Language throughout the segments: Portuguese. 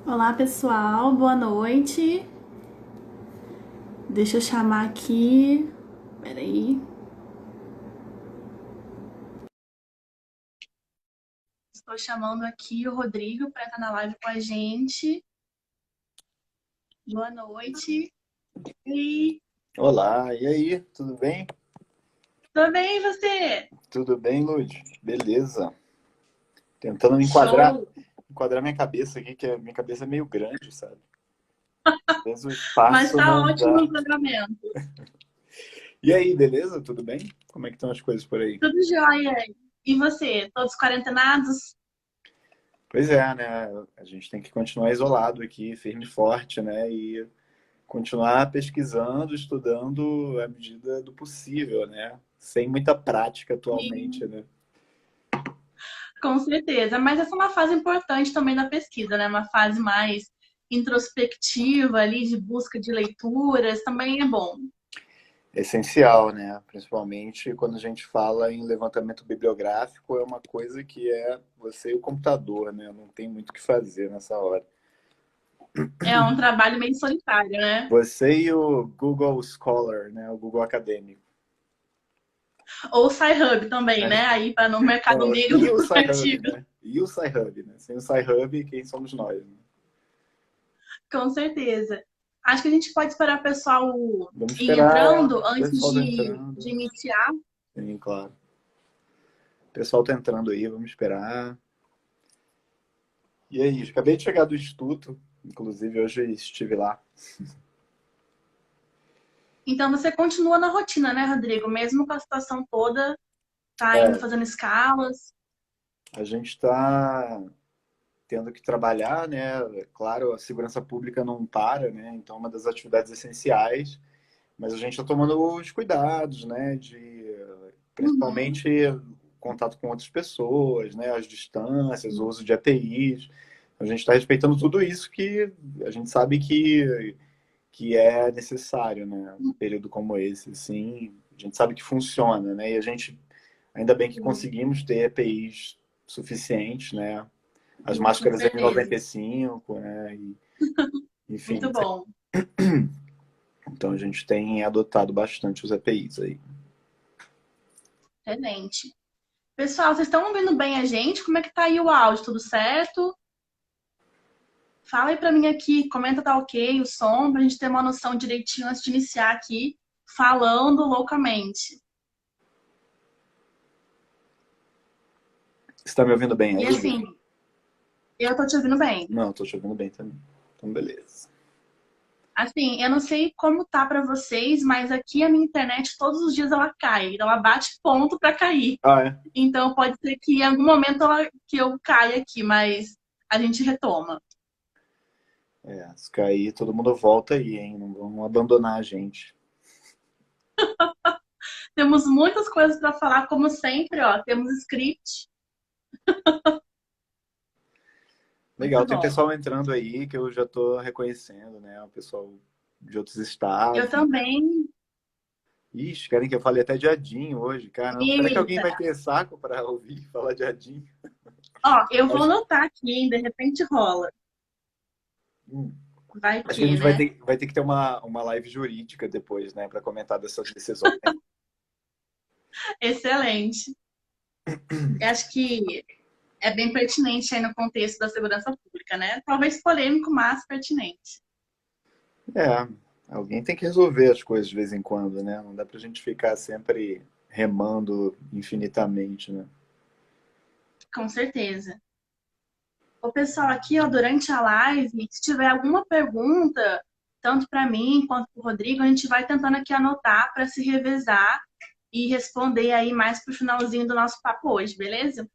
Olá, pessoal, boa noite. Deixa eu chamar aqui. Peraí. Estou chamando aqui o Rodrigo para estar na live com a gente. Boa noite. E Olá, e aí, tudo bem? tudo bem, e você? Tudo bem, Lud? Beleza. Tentando enquadrar, Show! enquadrar minha cabeça aqui, que a minha cabeça é meio grande, sabe? Às vezes o Mas espaço tá não ótimo dá. o programa. E aí, beleza? Tudo bem? Como é que estão as coisas por aí? Tudo jóia. E você? Todos quarentenados? Pois é, né? A gente tem que continuar isolado aqui, firme e forte, né? E continuar pesquisando, estudando à medida do possível, né? Sem muita prática atualmente, Sim, né? com certeza. Mas essa é uma fase importante também da pesquisa, né? Uma fase mais introspectiva ali, de busca de leituras, também é bom. Essencial, né? Principalmente quando a gente fala em levantamento bibliográfico, é uma coisa que é você e o computador, né? Não tem muito o que fazer nessa hora. É um trabalho meio solitário, né? Você e o Google Scholar, né? O Google Acadêmico. Ou o Sci-Hub também, né? Aí para no mercado Não, negro e o dos Sci-Hub, artigos. né? E o Sci-Hub, né? Sem o Sci-Hub, quem somos nós? Né? Com certeza. Acho que a gente pode esperar o pessoal Vamos ir esperar o entrando antes pessoal tá de entrando. iniciar. Sim, claro. O pessoal tá entrando aí, vamos esperar. E aí, acabei de chegar do Instituto, inclusive hoje estive lá. Então você continua na rotina, né, Rodrigo? Mesmo com a situação toda, tá indo É, fazendo escalas. a gente está tendo que trabalhar, né? Claro, a segurança pública não para, né? Então, é uma das atividades essenciais, mas a gente está tomando os cuidados, né? De Uhum. principalmente contato com outras pessoas, né? As distâncias, o uso de EPIs. A gente está respeitando tudo isso que a gente sabe que é necessário, né? Num período como esse, assim, a gente sabe que funciona, né? E a gente ainda bem que conseguimos ter EPIs suficientes, né? As Com máscaras certeza. N95, né? E, enfim, Muito bom. então a gente tem adotado bastante os EPIs aí. Excelente. Pessoal, vocês estão ouvindo bem a gente? Como é que tá aí o áudio? Tudo certo? Fala aí pra mim aqui, comenta tá ok o som, pra gente ter uma noção direitinho antes de iniciar aqui, falando loucamente. Você está me ouvindo bem E aí, assim, Lívia? eu tô te ouvindo bem. Não, estou te ouvindo bem também. Então, beleza. Assim, eu não sei como tá pra vocês, mas aqui a minha internet todos os dias ela cai, ela bate ponto pra cair. Ah, é? Então pode ser que em algum momento que eu caia aqui, mas a gente retoma. É, se cair, todo mundo volta aí, hein? Não vão abandonar a gente. Temos muitas coisas pra falar, como sempre, ó, temos script, Legal, muito tem bom. pessoal entrando aí que eu já estou reconhecendo, né? O pessoal de outros Eu estados. também. Ixi, querem que eu fale até de Adinho hoje, caramba. Será que alguém Eita. vai ter saco para ouvir falar de Adinho? Ó, eu vou Acho, anotar aqui, hein, de repente rola. hum, Vai acho que a que, gente né? vai ter que ter uma live jurídica depois, né? Para comentar dessas decisões. Excelente. Eu acho que é bem pertinente aí no contexto da segurança pública, né? Talvez polêmico, mas pertinente. É, alguém tem que resolver as coisas de vez em quando, né? Não dá pra gente ficar sempre remando infinitamente, né? Com certeza. O pessoal aqui, ó, durante a live, se tiver alguma pergunta, tanto para mim quanto para o Rodrigo, a gente vai tentando aqui anotar para se revezar e responder aí mais pro finalzinho do nosso papo hoje, beleza?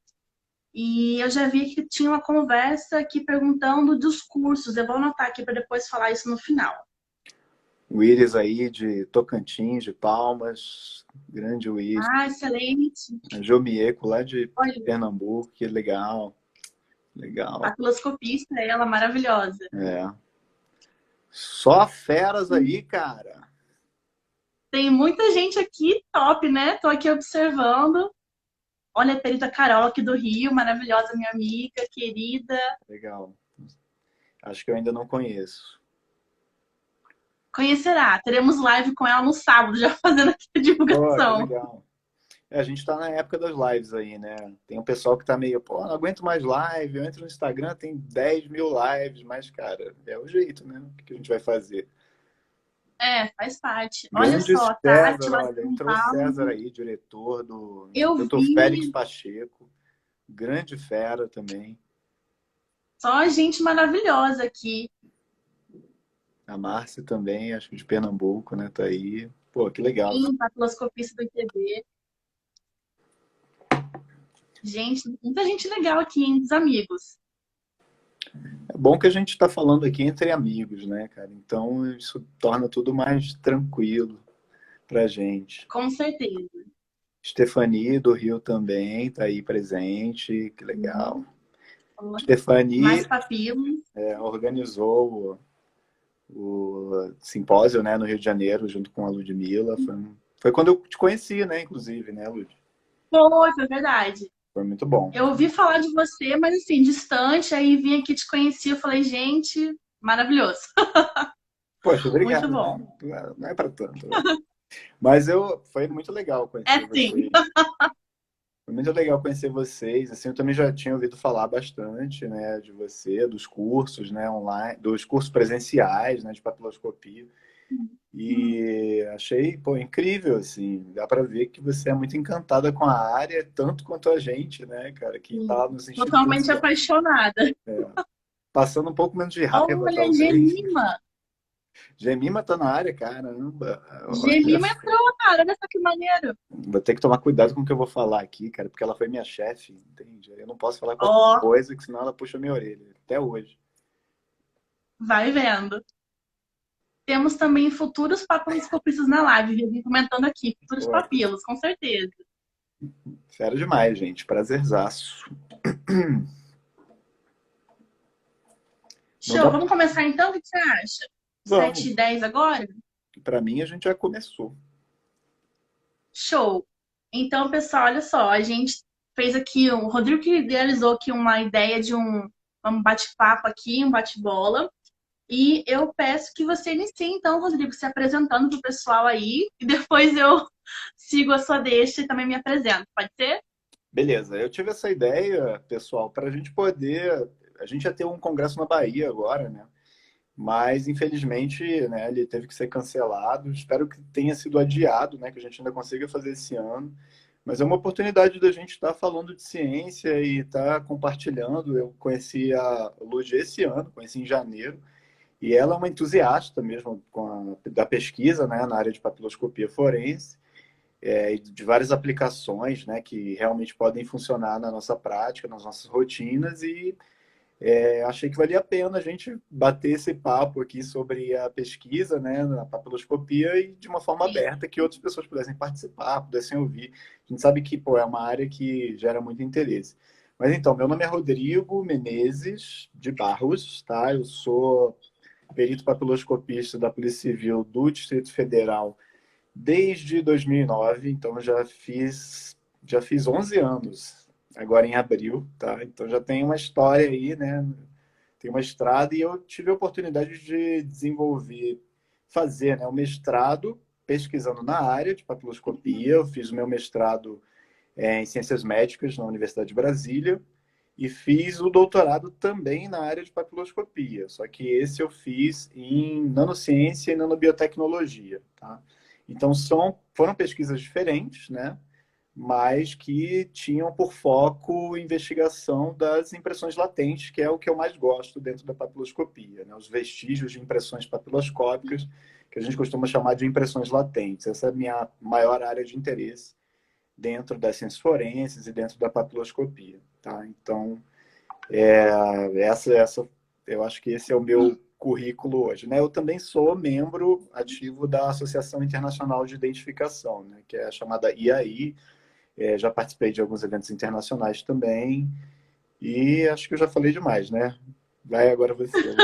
E eu já vi que tinha uma conversa aqui perguntando dos cursos. Eu vou anotar aqui para depois falar isso no final. O Íris aí de Tocantins, de Palmas, grande Íris. Ah, excelente. A Jomieco lá de Olha, Pernambuco, que legal, a legal. filoscopista, ela maravilhosa. É. Só feras aí, cara. Tem muita gente aqui top, né? Tô aqui observando. Olha a perita Carol aqui do Rio, maravilhosa minha amiga, querida. Legal. Acho que eu ainda não conheço. Conhecerá. Teremos live com ela no sábado, já fazendo aqui a Pô, que divulgação. legal. É, a gente tá na época das lives aí, né? Tem um pessoal que tá meio, pô, não aguento mais live. Eu entro no Instagram, tem 10 mil lives, mas, cara, é o jeito, né? O que a gente vai fazer? É, faz parte. Olha Grande só, Tati César, lá de olha, São entrou o César Paulo. aí, diretor do Eu Dr. Félix vi Pacheco, grande fera também. só gente maravilhosa aqui. A Márcia também, acho que de Pernambuco, né? Tá aí. Pô, que legal. Sim, papiloscopista do ITB. Gente, muita gente legal aqui, hein, dos amigos. É bom que a gente está falando aqui entre amigos, né, cara? Então isso torna tudo mais tranquilo pra gente. Com certeza. Stephanie do Rio também tá aí presente, que legal. Mais Stephanie papilos. organizou o simpósio, né, no Rio de Janeiro, junto com a Ludmilla. Foi quando eu te conheci, né, inclusive, né, Lud? Foi verdade. Foi muito bom. Eu ouvi falar de você, mas assim, distante, aí vim aqui te conheci, eu falei, gente, maravilhoso. Poxa, Muito obrigado, bom. né? Não é para tanto, né? Mas foi muito legal É conhecer sim. vocês. Foi muito legal conhecer vocês. Assim, eu também já tinha ouvido falar bastante, né, de você, dos cursos, né, online, dos cursos presenciais, né, de papiloscopia. E achei, pô, incrível, assim. Dá para ver que você é muito encantada com a área, tanto quanto a gente, né, cara, que Sim. tá nos institutos, Totalmente apaixonada. passando um pouco menos de raiva, Olha, talvez. Gemima. Gemima tá na área, caramba. Olha, Gemima entrou, cara. Olha só que maneiro. vou ter que tomar cuidado com o que eu vou falar aqui, cara, porque ela foi minha chefe, entende? Eu não posso falar qualquer Ó, coisa, que senão ela puxa minha orelha, até hoje. vai vendo. Temos também futuros papiloscopistas na live. Já vim comentando aqui. Futuros Pô, papilos, com certeza. fera demais, gente. Prazerzaço. Não Show. dá... Vamos começar então? O que você acha? Vamos. 7h10 agora? Pra mim, a gente já começou. Show. Então, pessoal, olha só, a gente fez aqui, o Rodrigo que idealizou aqui uma ideia de um bate-papo aqui, um bate-bola. E eu peço que você inicie, então, Rodrigo, se apresentando para o pessoal aí, e depois eu sigo a sua deixa e também me apresento. Pode ser? Beleza, eu tive essa ideia, pessoal, para a gente poder. A gente ia ter um congresso na Bahia agora, né? Mas, infelizmente, né, ele teve que ser cancelado. Espero que tenha sido adiado, né? Que a gente ainda consiga fazer esse ano. Mas é uma oportunidade da gente estar falando de ciência e estar compartilhando. Eu conheci a Lud esse ano, conheci em janeiro. E ela é uma entusiasta mesmo da pesquisa, né, na área de papiloscopia forense, e de várias aplicações, né, que realmente podem funcionar na nossa prática, nas nossas rotinas, e achei que valia a pena a gente bater esse papo aqui sobre a pesquisa, né, na papiloscopia e de uma forma Sim. aberta, que outras pessoas pudessem participar, pudessem ouvir. A gente sabe que, pô, é uma área que gera muito interesse. Mas então, meu nome é Rodrigo Menezes de Barros, tá? Eu sou perito papiloscopista da Polícia Civil do Distrito Federal desde 2009, então já fiz 11 anos, agora em abril, tá? Então já tem uma história aí, né? Tem uma estrada e eu tive a oportunidade de desenvolver, fazer, né, o mestrado pesquisando na área de papiloscopia. Eu fiz o meu mestrado em Ciências Médicas na Universidade de Brasília e fiz o doutorado também na área de papiloscopia, só que esse eu fiz em nanociência e nanobiotecnologia, tá? Então foram pesquisas diferentes, né? Mas que tinham por foco investigação das impressões latentes, que é o que eu mais gosto dentro da papiloscopia, né? Os vestígios de impressões papiloscópicas, que a gente costuma chamar de impressões latentes. Essa é a minha maior área de interesse dentro das ciências forenses e dentro da papiloscopia, tá? Então, essa, eu acho que esse é o meu currículo hoje, né? Eu também sou membro ativo da Associação Internacional de Identificação, né? Que é a chamada IAI. Já participei de alguns eventos internacionais também e acho que eu já falei demais, né? Vai agora você.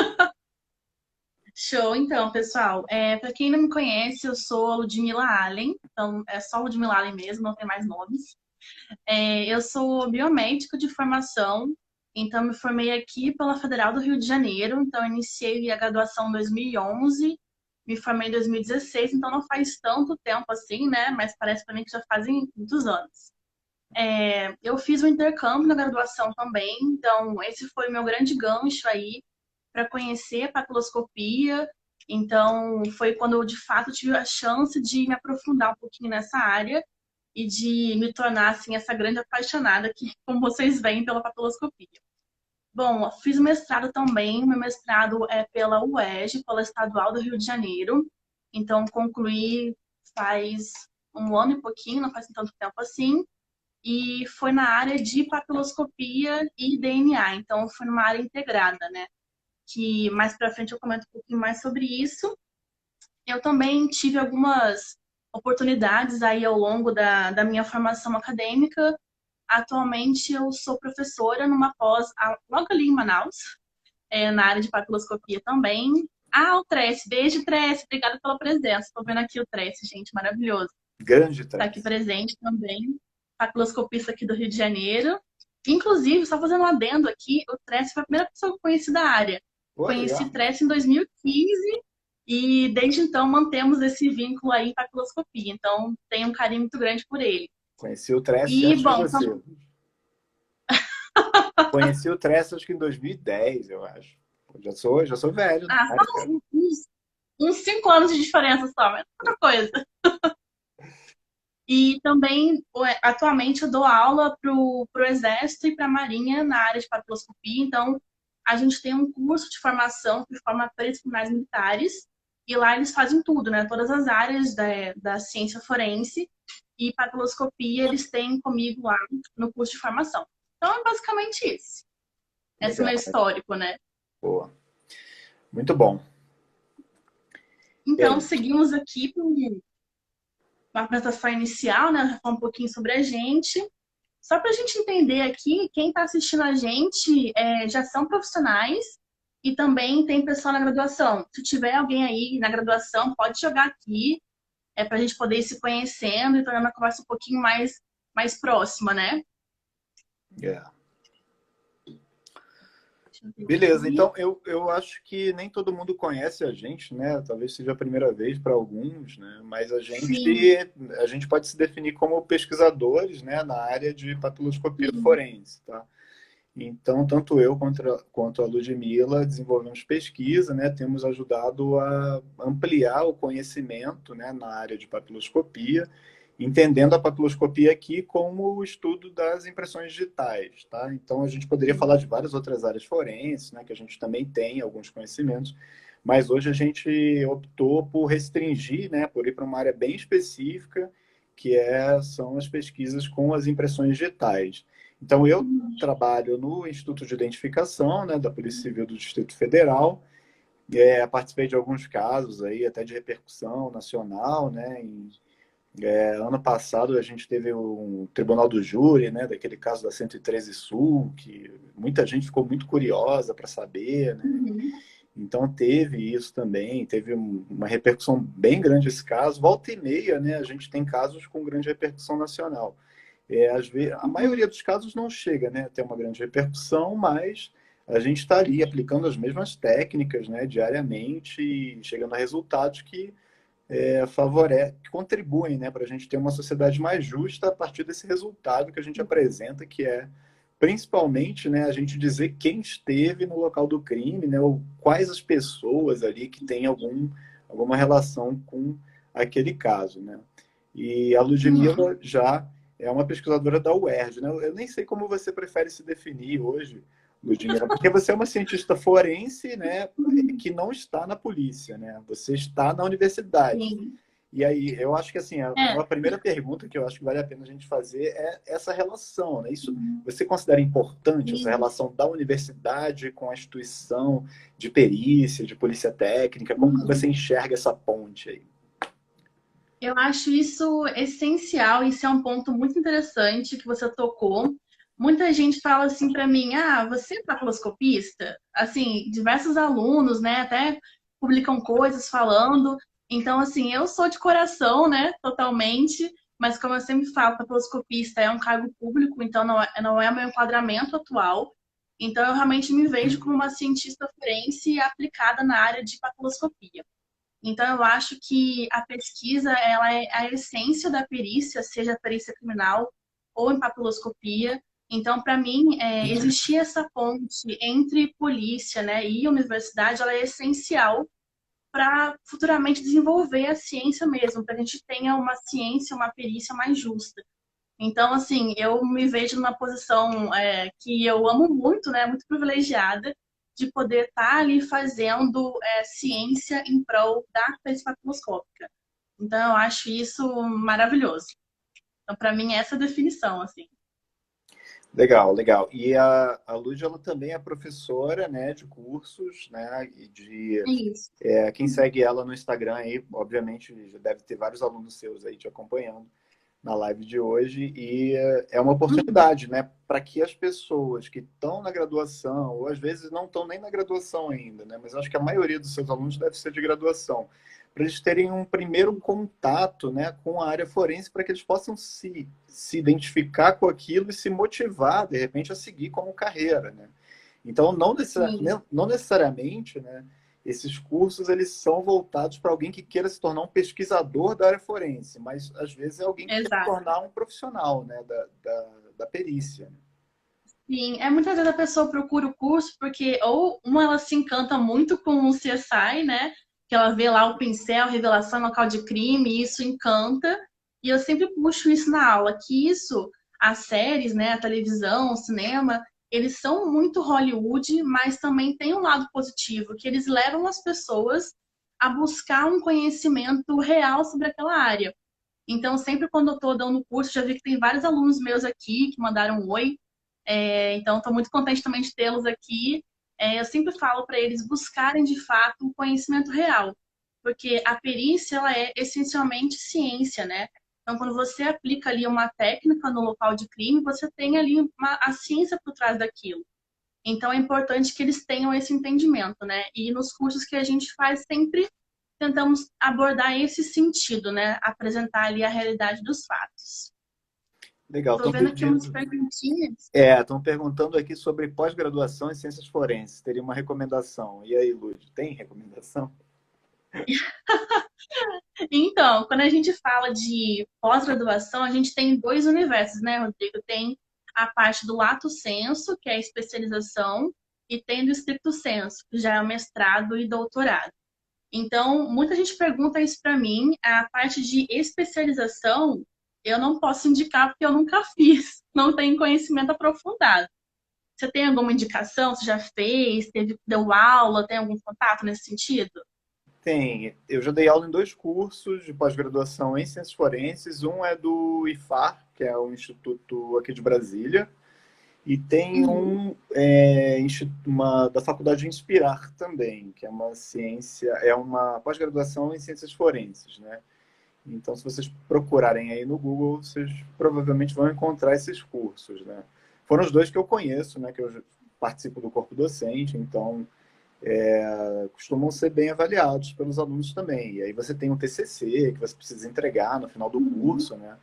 Show, então, pessoal. Para quem não me conhece, eu sou a Ludmilla Allen. Então, é só Ludmilla Allen mesmo, não tem mais nomes. Eu sou biomédico de formação. Então, me formei aqui pela Federal do Rio de Janeiro. Então, iniciei a graduação em 2011, me formei em 2016. Então, não faz tanto tempo assim, né? Mas parece para mim que já fazem muitos anos. Eu fiz um intercâmbio na graduação também. Então, esse foi o meu grande gancho aí para conhecer a papiloscopia. Então, foi quando eu, de fato, tive a chance de me aprofundar um pouquinho nessa área e de me tornar, assim, essa grande apaixonada que, como vocês veem, pela papiloscopia. Bom, fiz mestrado também. Meu mestrado é pela UERJ, pela Estadual do Rio de Janeiro. Então, concluí faz um ano e pouquinho, não faz tanto tempo assim. E foi na área de papiloscopia e DNA. Então, foi numa área integrada, né? Que mais para frente eu comento um pouquinho mais sobre isso. Eu também tive algumas oportunidades aí ao longo da minha formação acadêmica. Atualmente eu sou professora numa pós logo ali em Manaus, na área de papiloscopia também. Ah, o Trece, beijo, Trece, obrigada pela presença. Estou vendo aqui o Trece, gente, maravilhoso. Grande Está aqui Trece. presente também, papiloscopista aqui do Rio de Janeiro. Inclusive, só fazendo um adendo aqui, o Trece foi a primeira pessoa que eu conheci da área. Pô, Conheci legal. Trece em 2015 e desde então mantemos esse vínculo aí em papiloscopia. Então, tenho um carinho muito grande por ele. Conheci o Trece E, antes de bom, você. Conheci o Trece acho que em 2010, eu acho. Já sou velho na área, só cara. uns 5 anos de diferença só, mas outra coisa. E também, atualmente, eu dou aula pro Exército e para a Marinha na área de papiloscopia. Então, a gente tem um curso de formação que forma peritos militares. E lá eles fazem tudo, né? Todas as áreas da ciência forense e papiloscopia eles têm comigo lá no curso de formação. Então, é basicamente isso. Esse é o Legal. meu histórico, né? Pô, muito bom. E Então, aí? seguimos aqui para uma apresentação inicial, né? Falar um pouquinho sobre a gente. Só para a gente entender aqui, quem está assistindo a gente já são profissionais e também tem pessoal na graduação. Se tiver alguém aí na graduação, pode jogar aqui, para a gente poder ir se conhecendo e tornando a conversa um pouquinho mais próxima, né? É. Deixa eu ver Beleza, aqui. então eu acho que nem todo mundo conhece a gente, né? Talvez seja a primeira vez para alguns, né? Mas Sim, a gente pode se definir como pesquisadores, né? Na área de patoloscopia sim. forense, tá? Então, tanto eu quanto a Ludmila desenvolvemos pesquisa, né? Temos ajudado a ampliar o conhecimento, né? Na área de papiloscopia, entendendo a papiloscopia aqui como o estudo das impressões digitais, tá? Então, a gente poderia falar de várias outras áreas forenses, né? Que a gente também tem alguns conhecimentos, mas hoje a gente optou por restringir, né? Por ir para uma área bem específica, são as pesquisas com as impressões digitais. Então, eu trabalho no Instituto de Identificação, né, da Polícia Civil do Distrito Federal. Participei de alguns casos aí, até de repercussão nacional, né? Ano passado a gente teve um tribunal do júri, né, daquele caso da 113 Sul, que muita gente ficou muito curiosa para saber, né? Uhum. Então teve isso também, teve uma repercussão bem grande esse caso. Volta e meia, né, a gente tem casos com grande repercussão nacional. Às vezes, a maioria dos casos não chega, né, a ter uma grande repercussão, mas a gente está ali aplicando as mesmas técnicas, né, diariamente e chegando a resultados que que contribuem, né, para a gente ter uma sociedade mais justa a partir desse resultado que a gente apresenta, que é principalmente, né, a gente dizer quem esteve no local do crime, né, ou quais as pessoas ali que têm alguma relação com aquele caso, né. E a Uhum. Ludmilla já é uma pesquisadora da UERJ, né? Eu nem sei como você prefere se definir hoje, Ludmilla, porque você é uma cientista forense, né, que não está na polícia, né? Você está na universidade. Sim. E aí, eu acho que assim, É. uma primeira pergunta que eu acho que vale a pena a gente fazer é essa relação, né? Isso você considera importante essa Sim. relação da universidade com a instituição de perícia, de polícia técnica? Como que você enxerga essa ponte aí? Eu acho isso essencial, isso é um ponto muito interessante que você tocou. Muita gente fala assim para mim: "Ah, você é papiloscopista?" Assim, diversos alunos, né, até publicam coisas falando. Então, assim, eu sou de coração, né, totalmente, mas como eu sempre falo, papiloscopista é um cargo público, então não é meu enquadramento atual. Então, eu realmente me vejo como uma cientista forense aplicada na área de papiloscopia. Então, eu acho que a pesquisa, ela é a essência da perícia, seja a perícia criminal ou em papiloscopia. Então, para mim, existir essa ponte entre polícia, né, e universidade, ela é essencial para futuramente desenvolver a ciência mesmo, para a gente tenha uma ciência, uma perícia mais justa. Então, assim, eu me vejo numa posição que eu amo muito, né, muito privilegiada, de poder estar ali fazendo ciência em prol da perícia papiloscópica. Então, eu acho isso maravilhoso. Então, para mim, essa é a definição, assim. Legal, legal. E a Lud, ela também é professora, né, de cursos, né, e Isso. quem segue ela no Instagram aí, obviamente, já deve ter vários alunos seus aí te acompanhando na live de hoje, e é uma Uhum. oportunidade, né, para que as pessoas que estão na graduação, ou às vezes não estão nem na graduação ainda, né, mas acho que a maioria dos seus alunos deve ser de graduação, para eles terem um primeiro contato, né, com a área forense, para que eles possam se identificar com aquilo e se motivar, de repente, a seguir como carreira, né. Então, Sim, não necessariamente, né, esses cursos eles são voltados para alguém que queira se tornar um pesquisador da área forense, mas às vezes é alguém que quer se exato. tornar um profissional, né, da perícia. Sim, muitas vezes a pessoa procura o curso porque ou uma ela se encanta muito com o CSI, né? Que ela vê lá o pincel, revelação, local de crime, e isso encanta. E eu sempre puxo isso na aula, que isso, as séries, né, a televisão, o cinema, eles são muito Hollywood, mas também tem um lado positivo, que eles levam as pessoas a buscar um conhecimento real sobre aquela área. Então, sempre quando eu estou dando curso, já vi que tem vários alunos meus aqui que mandaram um oi. Então, estou muito contente também de tê-los aqui. Eu sempre falo para eles buscarem, de fato, o conhecimento real, porque a perícia ela é essencialmente ciência, né? Então, quando você aplica ali uma técnica no local de crime, você tem ali a ciência por trás daquilo. Então, é importante que eles tenham esse entendimento, né? E nos cursos que a gente faz, sempre tentamos abordar esse sentido, né? Apresentar ali a realidade dos fatos. Legal, Tô estão vendo aqui umas pedindo. perguntinhas. Estão perguntando aqui sobre pós-graduação em ciências forenses. Teria uma recomendação. E aí, Lud, tem recomendação? Então, quando a gente fala de pós-graduação, a gente tem dois universos, né, Rodrigo? Tem a parte do lato sensu, que é a especialização, e tem do stricto sensu, que já é o mestrado e doutorado. Então, muita gente pergunta isso para mim. A parte de especialização, eu não posso indicar porque eu nunca fiz, não tenho conhecimento aprofundado. Você tem alguma indicação? Você já fez? Deu aula? Tem algum contato nesse sentido? Tem. Eu já dei aula em dois cursos de pós-graduação em ciências forenses. Um é do IFAR, que é o Instituto aqui de Brasília, e tem Uhum. uma da Faculdade de Inspirar também, que é uma ciência, é uma pós-graduação em ciências forenses, né? Então, se vocês procurarem aí no Google, vocês provavelmente vão encontrar esses cursos, né? Foram os dois que eu conheço, né? Que eu participo do corpo docente, então costumam ser bem avaliados pelos alunos também. E aí você tem um TCC que você precisa entregar no final do Uhum. curso, né?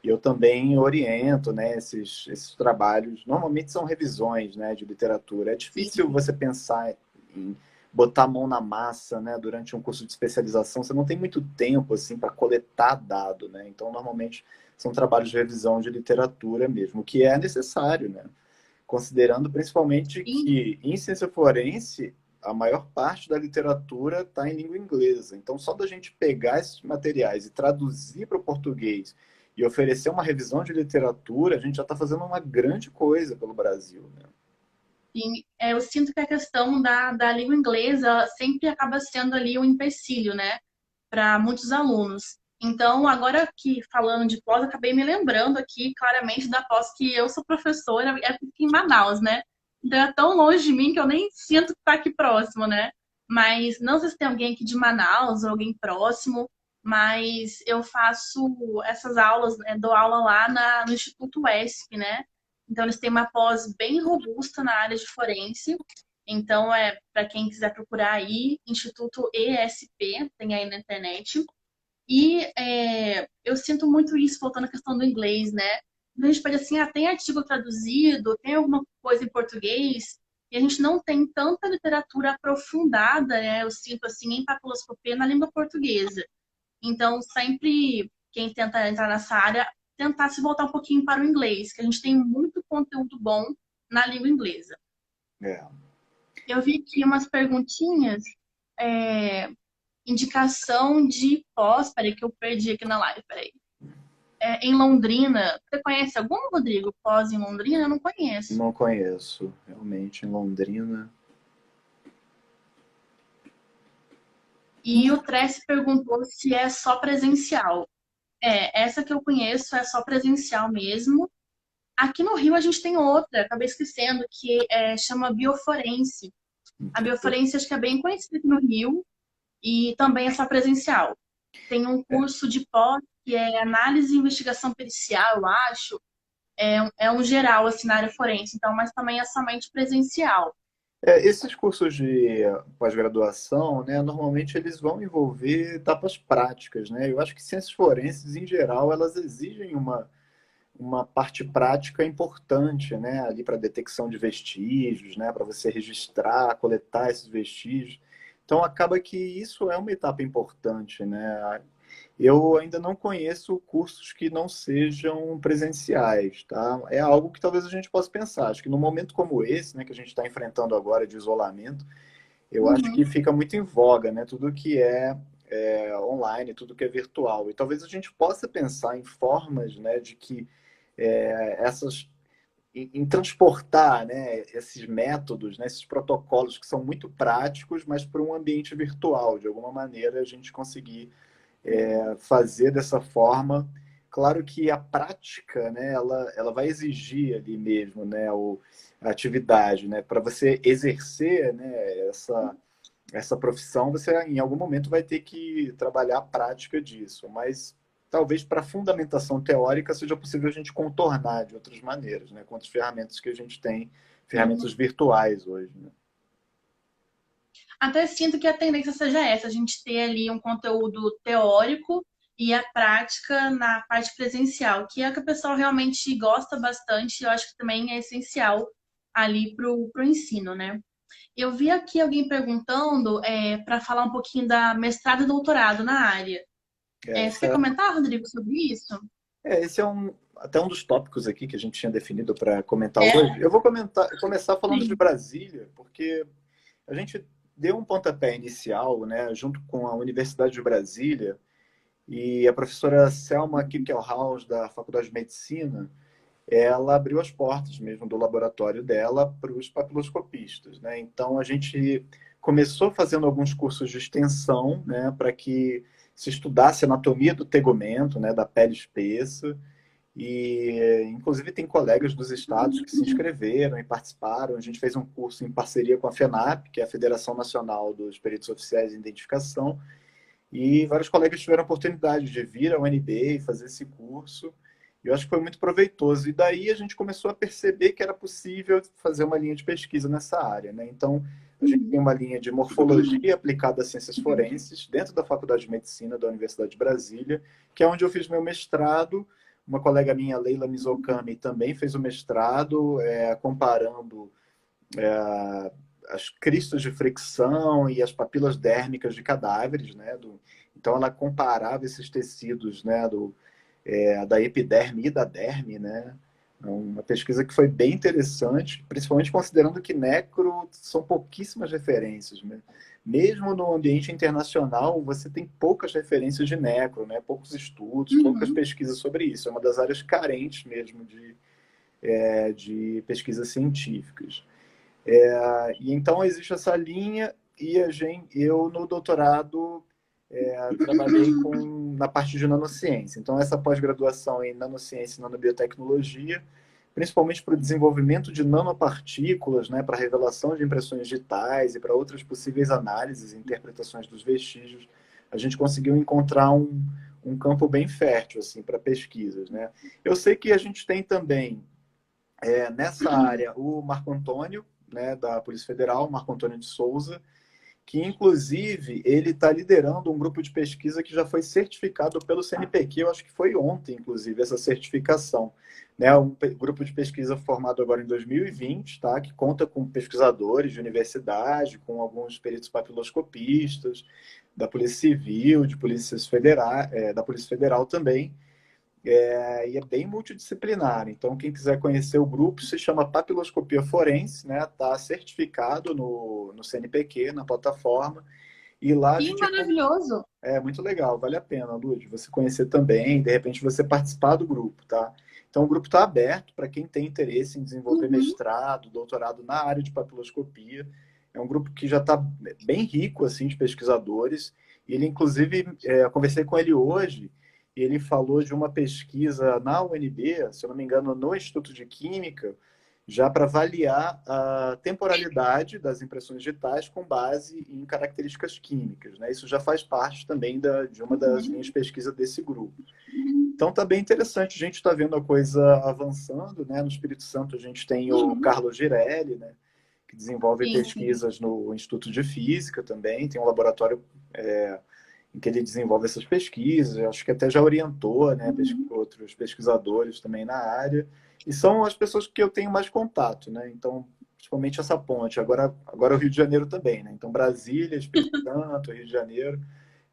E eu também oriento, né, esses trabalhos. Normalmente são revisões, né, de literatura. É difícil Sim. você pensar em botar a mão na massa, né, durante um curso de especialização. Você não tem muito tempo assim para coletar dado, né? Então, normalmente são trabalhos de revisão de literatura mesmo, que é necessário, né? Considerando principalmente Sim. que em ciência forense a maior parte da literatura está em língua inglesa. Então, só da gente pegar esses materiais e traduzir para o português e oferecer uma revisão de literatura, a gente já está fazendo uma grande coisa pelo Brasil, né? Sim, eu sinto que a questão da língua inglesa sempre acaba sendo ali um empecilho, né, para muitos alunos. Então, agora que falando de pós, acabei me lembrando aqui claramente da pós que eu sou professora, é aqui em Manaus, né? Então é tão longe de mim que eu nem sinto que está aqui próximo, né? Mas não sei se tem alguém aqui de Manaus ou alguém próximo, mas eu faço essas aulas, né, dou aula lá no Instituto UESP, né? Então, eles têm uma pós bem robusta na área de forense. Então, para quem quiser procurar aí, Instituto ESP, tem aí na internet. E eu sinto muito isso, voltando à questão do inglês, né? A gente pede assim, tem artigo traduzido, tem alguma coisa em português, e a gente não tem tanta literatura aprofundada, né, eu sinto assim, em papiloscopia na língua portuguesa. Então, sempre quem tenta entrar nessa área, tentar se voltar um pouquinho para o inglês, que a gente tem muito conteúdo bom na língua inglesa. É. Eu vi aqui umas perguntinhas, é, indicação de pós, peraí que eu perdi aqui na live, peraí. Em Londrina, você conhece algum, Rodrigo? Pós em Londrina? Eu não conheço. Não conheço, realmente, em Londrina. E o Tress perguntou se é só presencial. Essa que eu conheço é só presencial mesmo. Aqui no Rio a gente tem outra, acabei esquecendo, que chama Bioforense. A Bioforense acho que é bem conhecida aqui no Rio e também é só presencial. Tem um curso de pós que é análise e investigação pericial, eu acho. É um geral, assim, na área forense, então, mas também é somente presencial. Esses cursos de pós-graduação, né, normalmente eles vão envolver etapas práticas, né? Eu acho que ciências forenses, em geral, elas exigem uma parte prática importante, né, ali para detecção de vestígios, né, para você registrar, coletar esses vestígios. Então acaba que isso é uma etapa importante, né? Eu ainda não conheço cursos que não sejam presenciais, tá? É algo que talvez a gente possa pensar. Acho que num momento como esse, né, que a gente está enfrentando agora de isolamento, eu acho que Uhum. fica muito em voga, né? Tudo que é online, tudo que é virtual. E talvez a gente possa pensar em formas, né, de que essas em transportar, né, esses métodos, né, esses protocolos que são muito práticos, mas para um ambiente virtual, de alguma maneira a gente conseguir fazer dessa forma. Claro que a prática, né, ela vai exigir ali mesmo, né, a atividade, né, para você exercer, né, essa profissão, você em algum momento vai ter que trabalhar a prática disso, mas talvez para a fundamentação teórica seja possível a gente contornar de outras maneiras, né, com outras ferramentas que a gente tem, Sim. ferramentas virtuais hoje, né? Até sinto que a tendência seja essa, a gente ter ali um conteúdo teórico e a prática na parte presencial, que é o que o pessoal realmente gosta bastante, eu acho que também é essencial ali pro ensino, né? Eu vi aqui alguém perguntando para falar um pouquinho da mestrado e doutorado na área. Você quer Essa, comentar, Rodrigo, sobre isso? esse é até um dos tópicos aqui que a gente tinha definido para comentar É, hoje. Eu vou começar falando de sim. Brasília, porque a gente deu um pontapé inicial, né, junto com a Universidade de Brasília e a professora Selma Kickelhaus, da Faculdade de Medicina, ela abriu as portas mesmo do laboratório dela para os papiloscopistas, né? Então a gente começou fazendo alguns cursos de extensão, né, para que se estudasse a anatomia do tegumento, né, da pele espessa, e inclusive tem colegas dos estados que se inscreveram e participaram. A gente fez um curso em parceria com a FENAP, que é a Federação Nacional dos Peritos Oficiais em Identificação, e vários colegas tiveram a oportunidade de vir ao UNB e fazer esse curso. Eu acho que foi muito proveitoso. E daí a gente começou a perceber que era possível fazer uma linha de pesquisa nessa área, né? Então, a gente tem Uhum. uma linha de morfologia aplicada às ciências forenses dentro da Faculdade de Medicina da Universidade de Brasília, que é onde eu fiz meu mestrado. Uma colega minha, Leila Mizokami, também fez o mestrado, comparando as cristas de fricção e as papilas dérmicas de cadáveres, né? Então ela comparava esses tecidos, né? Da epiderme e da derme, né? Uma pesquisa que foi bem interessante, principalmente considerando que necro são pouquíssimas referências, né? Mesmo no ambiente internacional, você tem poucas referências de necro, né? Poucos estudos, poucas Uhum. pesquisas sobre isso. É uma das áreas carentes mesmo de pesquisas científicas. E então existe essa linha e eu no doutorado trabalhei na parte de nanociência. Então essa pós-graduação em nanociência e nanobiotecnologia, principalmente para o desenvolvimento de nanopartículas, né, para a revelação de impressões digitais e para outras possíveis análises e interpretações dos vestígios, a gente conseguiu encontrar um campo bem fértil assim para pesquisas, né? Eu sei que a gente tem também nessa área o Marco Antônio, né, da Polícia Federal, Marco Antônio de Souza, que inclusive ele está liderando um grupo de pesquisa que já foi certificado pelo CNPq, eu acho que foi ontem, inclusive, essa certificação. Né? Grupo de pesquisa formado agora em 2020, tá? Que conta com pesquisadores de universidade, com alguns peritos papiloscopistas, da Polícia Civil, de polícias federais, da Polícia Federal também, e é bem multidisciplinar. Então, quem quiser conhecer o grupo, se chama Papiloscopia Forense, né? Está certificado no CNPq, na plataforma. E lá a Que gente maravilhoso! é muito legal, vale a pena, Lud, você conhecer também, de repente você participar do grupo, tá? Então, o grupo está aberto para quem tem interesse em desenvolver Uhum. mestrado, doutorado na área de papiloscopia. É um grupo que já está bem rico assim de pesquisadores. E ele, inclusive, eu conversei com ele hoje e ele falou de uma pesquisa na UNB, se eu não me engano, no Instituto de Química, já para avaliar a temporalidade das impressões digitais com base em características químicas. Né? Isso já faz parte também de uma das linhas Uhum. de pesquisa desse grupo. Então está bem interessante, a gente está vendo a coisa avançando. Né? No Espírito Santo a gente tem o Uhum. Carlos Girelli, né? Que desenvolve Sim, sim. pesquisas no Instituto de Física também, tem um laboratório em que ele desenvolve essas pesquisas, acho que até já orientou, né, Uhum. outros pesquisadores também na área, e são as pessoas que eu tenho mais contato, né, então, principalmente essa ponte, agora o Rio de Janeiro também, né, então Brasília, Espírito Santo, Rio de Janeiro,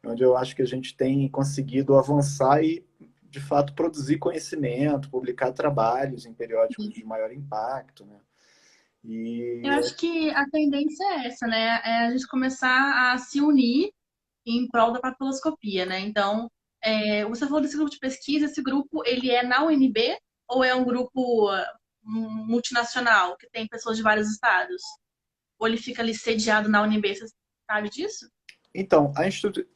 é onde eu acho que a gente tem conseguido avançar e, de fato, produzir conhecimento, publicar trabalhos em periódicos de maior impacto, né, Eu e acho que a tendência é essa, né? É a gente começar a se unir em prol da papiloscopia, né? Então, você falou desse grupo de pesquisa, esse grupo, ele é na UNB ou é um grupo multinacional, que tem pessoas de vários estados? Ou ele fica ali sediado na UNB, você sabe disso? Então,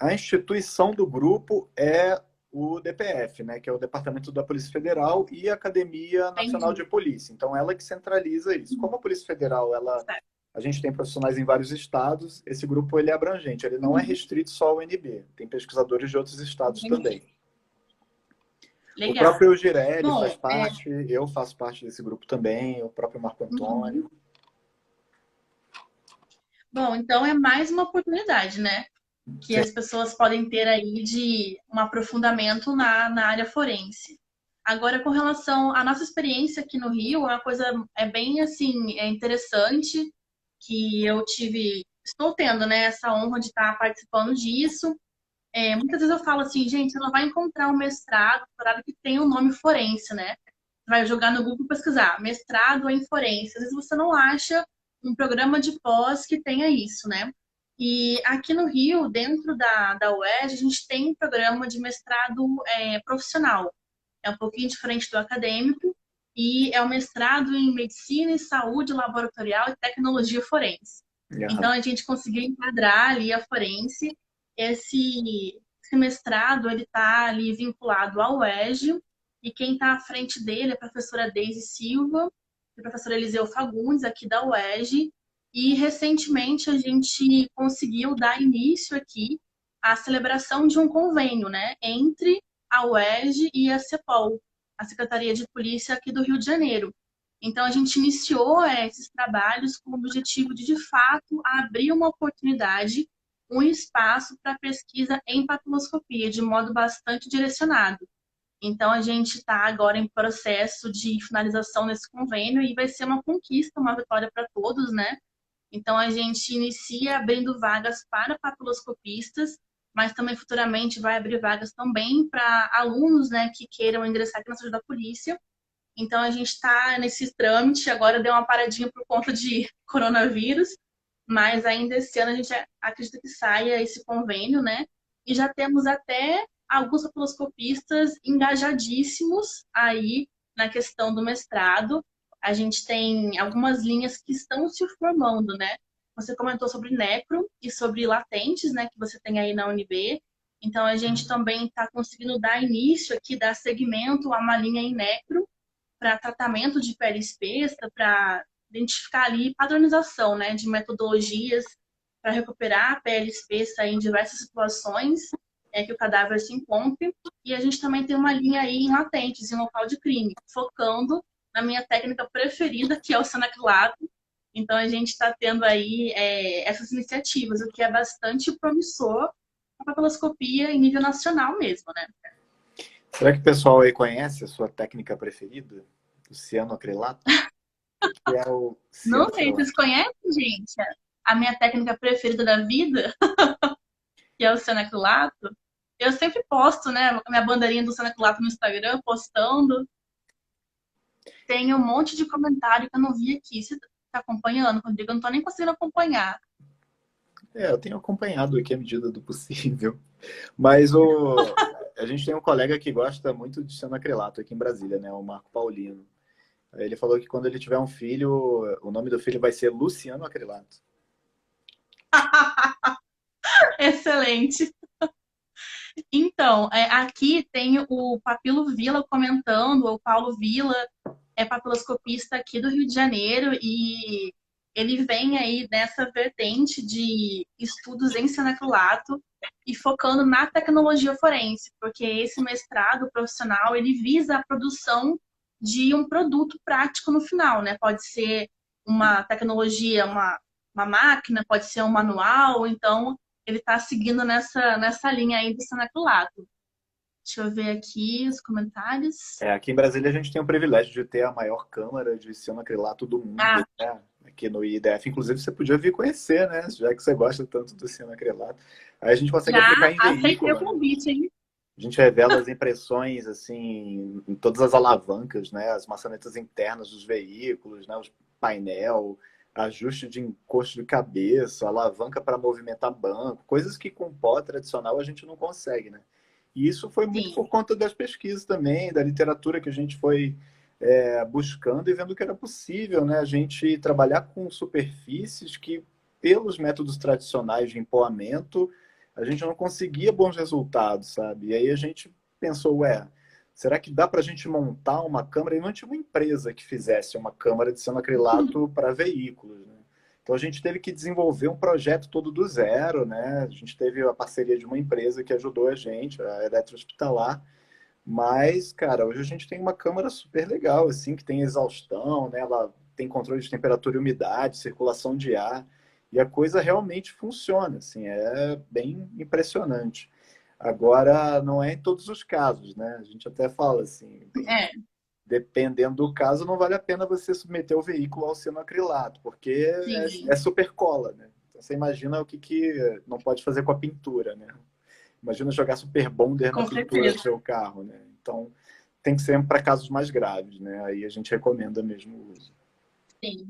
a instituição do grupo é o DPF, né, que é o Departamento da Polícia Federal e a Academia Nacional Entendi. de Polícia. Então, ela que centraliza isso. Como a Polícia Federal, Certo. a gente tem profissionais em vários estados, esse grupo ele é abrangente, ele não é Uhum. restrito só ao UNB, tem pesquisadores de outros estados Entendi. também. O Legal. próprio Girelli faz Bom, parte, eu faço parte desse grupo também, o próprio Marco uhum. Antônio. Bom, então é mais uma oportunidade, né? Que as pessoas podem ter aí de um aprofundamento na área forense. Agora, com relação à nossa experiência aqui no Rio, é uma coisa bem assim, interessante que eu estou tendo, né, essa honra de estar participando disso. Muitas vezes eu falo assim, gente, você não vai encontrar um mestrado, doutorado que tem o nome forense, né? Você vai jogar no Google pesquisar, mestrado em forense. Às vezes você não acha um programa de pós que tenha isso, né? E aqui no Rio, dentro da UERJ, a gente tem um programa de mestrado profissional. É um pouquinho diferente do acadêmico e é o mestrado em medicina e saúde laboratorial e tecnologia forense. Então, a gente conseguiu enquadrar ali a forense. Esse mestrado, ele está ali vinculado ao UERJ e quem está à frente dele é a professora Deise Silva e o professor Eliseu Fagundes, aqui da UERJ. E recentemente a gente conseguiu dar início aqui à celebração de um convênio, né, entre a UERJ e a CEPOL, a Secretaria de Polícia aqui do Rio de Janeiro. Então a gente iniciou esses trabalhos com o objetivo de fato, abrir uma oportunidade, um espaço para pesquisa em patoloscopia, de modo bastante direcionado. Então, a gente está agora em processo de finalização nesse convênio e vai ser uma conquista, uma vitória para todos, né? Então, a gente inicia abrindo vagas para papiloscopistas, mas também futuramente vai abrir vagas também para alunos, né, que queiram ingressar aqui na Saúde da Polícia. Então, a gente está nesse trâmite, agora deu uma paradinha por conta de coronavírus, mas ainda esse ano a gente acredita que saia esse convênio, né? E já temos até alguns papiloscopistas engajadíssimos aí na questão do mestrado. A gente tem algumas linhas que estão se formando, né? Você comentou sobre necro e sobre latentes, né, que você tem aí na UNB. Então, a gente também está conseguindo dar início aqui, dar segmento a uma linha em necro para tratamento de pele espessa, para identificar ali padronização, né, de metodologias para recuperar a pele espessa em diversas situações que o cadáver se encontre. E a gente também tem uma linha aí em latentes, em local de crime, focando na minha técnica preferida, que é o cenaquilato, Então a gente está tendo aí essas iniciativas, o que é bastante promissor para a papiloscopia em nível nacional mesmo, né? Será que o pessoal aí conhece a sua técnica preferida? O cianoacrilato? O que é o Não sei, cianoacrilato? vocês conhecem, gente? A minha técnica preferida da vida, que é o cianacrilato. Eu sempre posto, né, a minha bandeirinha do cianacrilato no Instagram, postando. Tem um monte de comentário que eu não vi aqui. Você tá acompanhando, Rodrigo? Eu não tô nem conseguindo acompanhar. É, eu tenho acompanhado aqui à medida do possível. A gente tem um colega que gosta muito de cianoacrilato aqui em Brasília, né? O Marco Paulino. Aí ele falou que quando ele tiver um filho, o nome do filho vai ser Luciano Acrilato. Excelente. Então, aqui tem o Papilo Vila comentando, o Paulo Vila é papiloscopista aqui do Rio de Janeiro e ele vem aí nessa vertente de estudos em cianacrilato e focando na tecnologia forense, porque esse mestrado profissional, ele visa a produção de um produto prático no final, né? Pode ser uma tecnologia, uma máquina, pode ser um manual, então ele está seguindo nessa linha aí do cianacrilato. Deixa eu ver aqui os comentários. É, aqui em Brasília a gente tem o privilégio de ter a maior câmara de cianoacrilato do mundo, Ah, né? Aqui no IDF. Inclusive, você podia vir conhecer, né? Já que você gosta tanto do cianoacrilato. Aí a gente consegue já aplicar em aceitei o veículo, né? convite, hein? A gente revela as impressões, assim, em todas as alavancas, né? As maçanetas internas dos veículos, né? Os painel, ajuste de encosto de cabeça, alavanca para movimentar banco, coisas que com pó tradicional a gente não consegue, né? E isso foi muito Sim. por conta das pesquisas também, da literatura que a gente foi buscando e vendo que era possível, né? A gente trabalhar com superfícies que, pelos métodos tradicionais de empoamento, a gente não conseguia bons resultados, sabe? E aí a gente pensou, será que dá para a gente montar uma câmara? E não tinha uma empresa que fizesse uma câmara de cianoacrilato para veículos, né? Então a gente teve que desenvolver um projeto todo do zero, né? A gente teve a parceria de uma empresa que ajudou a gente, a Eletrohospitalar, mas, cara, hoje a gente tem uma câmara super legal, assim, que tem exaustão, né? Ela tem controle de temperatura e umidade, circulação de ar, e a coisa realmente funciona, assim, é bem impressionante. Agora, não é em todos os casos, né? A gente até fala assim, É, dependendo do caso, não vale a pena você submeter o veículo ao cianoacrilato, porque é sim, super cola, né? Então, você imagina o que não pode fazer com a pintura, né? Imagina jogar super bonder na com pintura do certeza, seu carro, né? Então, tem que ser para casos mais graves, né? Aí a gente recomenda mesmo o uso. sim.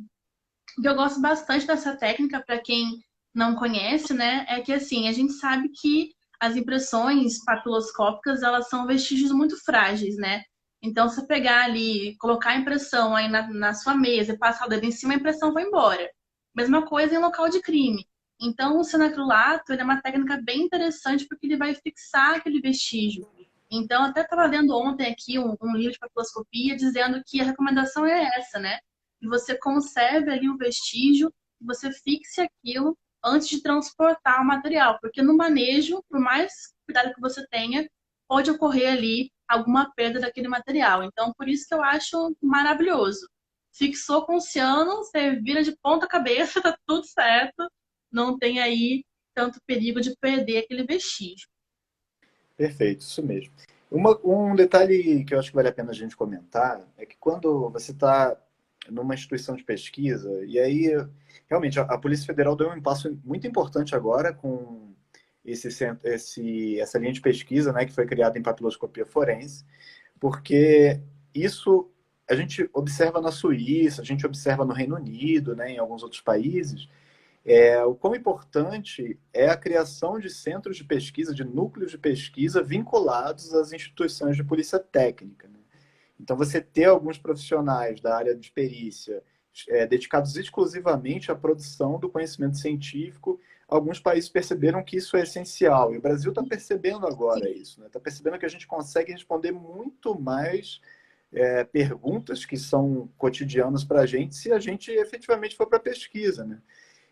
O que eu gosto bastante dessa técnica, para quem não conhece, né, é que assim, a gente sabe que as impressões papiloscópicas, elas são vestígios muito frágeis, né? Então, se você pegar ali, colocar a impressão aí na sua mesa e passar o dedo em cima, a impressão vai embora. Mesma coisa em local de crime. Então, o cianacrilato, ele é uma técnica bem interessante porque ele vai fixar aquele vestígio. Então, até estava lendo ontem aqui um livro de papiloscopia dizendo que a recomendação é essa, né? Que você conserve ali o vestígio, que você fixe aquilo antes de transportar o material, porque no manejo, por mais cuidado que você tenha, pode ocorrer ali alguma perda daquele material. Então, por isso que eu acho maravilhoso. Fixou com o ciano, você vira de ponta cabeça, tá tudo certo, não tem aí tanto perigo de perder aquele vestígio. Perfeito, isso mesmo. Um detalhe que eu acho que vale a pena a gente comentar é que quando você está numa instituição de pesquisa, e aí realmente a Polícia Federal deu um passo muito importante agora com essa linha de pesquisa, né, que foi criada em papiloscopia forense, porque isso a gente observa na Suíça, a gente observa no Reino Unido, né, em alguns outros países, o quão importante é a criação de centros de pesquisa, de núcleos de pesquisa vinculados às instituições de polícia técnica, né? Então, você ter alguns profissionais da área de perícia dedicados exclusivamente à produção do conhecimento científico, alguns países perceberam que isso é essencial. E o Brasil está percebendo agora Sim, isso, né? Está percebendo que a gente consegue responder muito mais perguntas que são cotidianas para a gente se a gente efetivamente for para a pesquisa, né?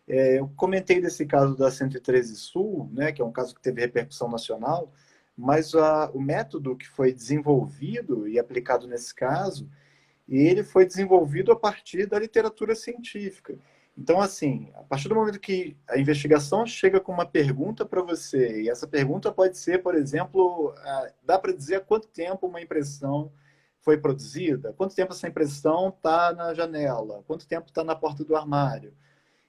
Eu comentei desse caso da 113 Sul, né, que é um caso que teve repercussão nacional, mas o método que foi desenvolvido e aplicado nesse caso, ele foi desenvolvido a partir da literatura científica. Então, assim, a partir do momento que a investigação chega com uma pergunta para você, e essa pergunta pode ser, por exemplo, dá para dizer há quanto tempo uma impressão foi produzida? Quanto tempo essa impressão está na janela? Quanto tempo está na porta do armário?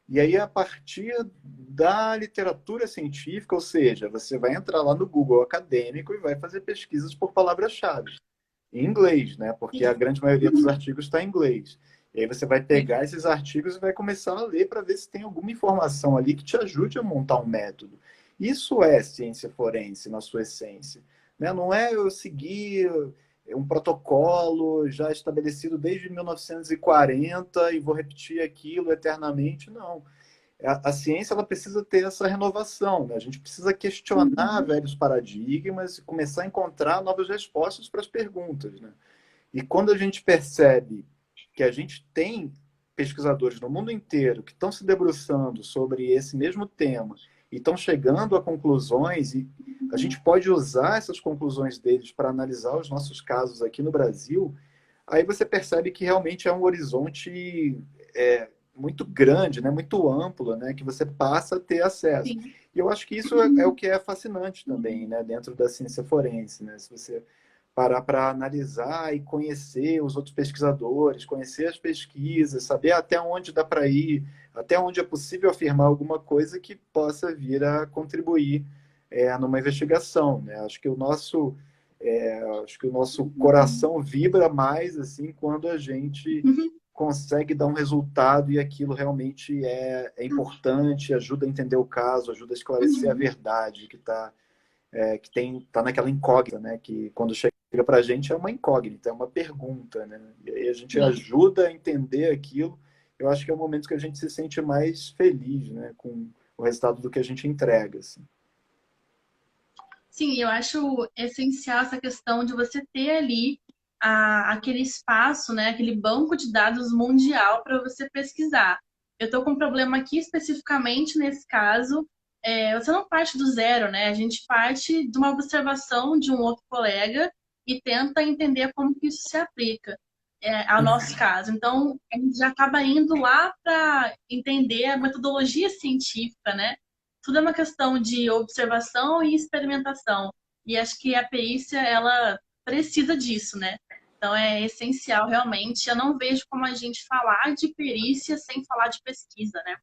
E aí, a partir da literatura científica, ou seja, você vai entrar lá no Google acadêmico e vai fazer pesquisas por palavras-chave em inglês, né? Porque a grande maioria dos artigos está em inglês. E aí você vai pegar esses artigos e vai começar a ler para ver se tem alguma informação ali que te ajude a montar um método. Isso é ciência forense na sua essência, né? Não é eu seguir um protocolo já estabelecido desde 1940 e vou repetir aquilo eternamente, não. A ciência ela precisa ter essa renovação, né? A gente precisa questionar velhos paradigmas e começar a encontrar novas respostas para as perguntas, né? E quando a gente percebe que a gente tem pesquisadores no mundo inteiro que estão se debruçando sobre esse mesmo tema e estão chegando a conclusões, e a gente pode usar essas conclusões deles para analisar os nossos casos aqui no Brasil, aí você percebe que realmente é um horizonte muito grande, né, muito amplo, né, que você passa a ter acesso. Sim. E eu acho que isso é o que é fascinante também, né, dentro da ciência forense, né? Se você parar para analisar e conhecer os outros pesquisadores, conhecer as pesquisas, saber até onde dá para ir, até onde é possível afirmar alguma coisa que possa vir a contribuir numa investigação, né? Acho que o nosso coração vibra mais assim quando a gente consegue dar um resultado e aquilo realmente é importante, ajuda a entender o caso, ajuda a esclarecer a verdade tá naquela incógnita, né? Que quando chega para a gente é uma incógnita, é uma pergunta, né? E aí a gente ajuda a entender aquilo. Eu acho que é o momento que a gente se sente mais feliz, né? Com o resultado do que a gente entrega, assim. Sim, eu acho essencial essa questão de você ter ali aquele espaço, né, aquele banco de dados mundial para você pesquisar. Eu estou com um problema aqui especificamente nesse caso. Você não parte do zero, né? A gente parte de uma observação de um outro colega e tenta entender como que isso se aplica, ao nosso caso. Então, a gente já acaba indo lá para entender a metodologia científica, né? Tudo é uma questão de observação e experimentação. E acho que a perícia, ela precisa disso, né? Então é essencial realmente. Eu não vejo como a gente falar de perícia sem falar de pesquisa, né?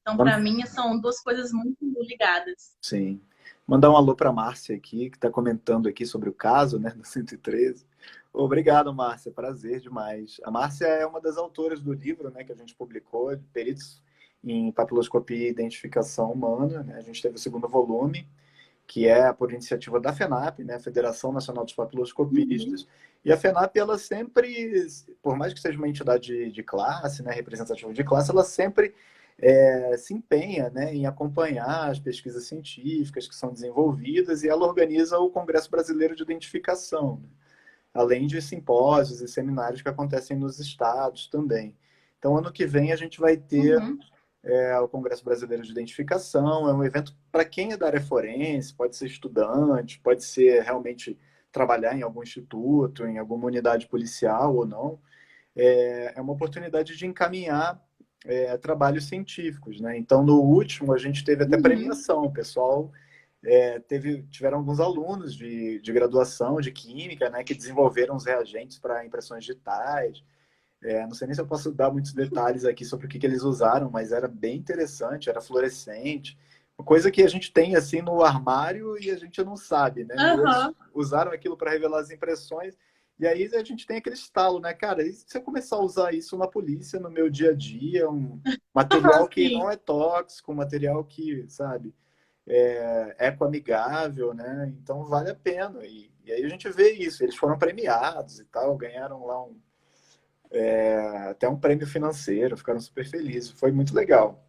Então, para mim, são duas coisas muito ligadas. Sim. Mandar um alô para a Márcia aqui, que está comentando aqui sobre o caso, né, do 113. Obrigado, Márcia. Prazer demais. A Márcia é uma das autoras do livro, né, que a gente publicou, de Peritos em Papiloscopia e Identificação Humana, né? A gente teve o segundo volume, que é por iniciativa da FENAP, né, Federação Nacional dos Papiloscopistas. E a FENAP, ela sempre, por mais que seja uma entidade de classe, né, representativa de classe, ela sempre se empenha, né, em acompanhar as pesquisas científicas que são desenvolvidas, e ela organiza o Congresso Brasileiro de Identificação, né, além de simpósios e seminários que acontecem nos estados também. Então, ano que vem a gente vai ter o Congresso Brasileiro de Identificação. É um evento para quem é da área forense, pode ser estudante, pode ser realmente trabalhar em algum instituto, em alguma unidade policial ou não. É uma oportunidade de encaminhar trabalhos científicos, né? Então, no último, a gente teve até premiação. O pessoal tiveram alguns alunos de graduação de Química, né, que desenvolveram os reagentes para impressões digitais. Não sei nem se eu posso dar muitos detalhes aqui sobre o que eles usaram, mas era bem interessante, era fluorescente. Uma coisa que a gente tem assim no armário e a gente não sabe, né? E eles usaram aquilo para revelar as impressões. E aí a gente tem aquele estalo, né, cara? E se eu começar a usar isso na polícia, no meu dia a dia, um material que não é tóxico, um material que, sabe, é ecoamigável, né? Então vale a pena. E aí a gente vê isso. Eles foram premiados e tal, ganharam lá até um prêmio financeiro, ficaram super felizes. Foi muito legal.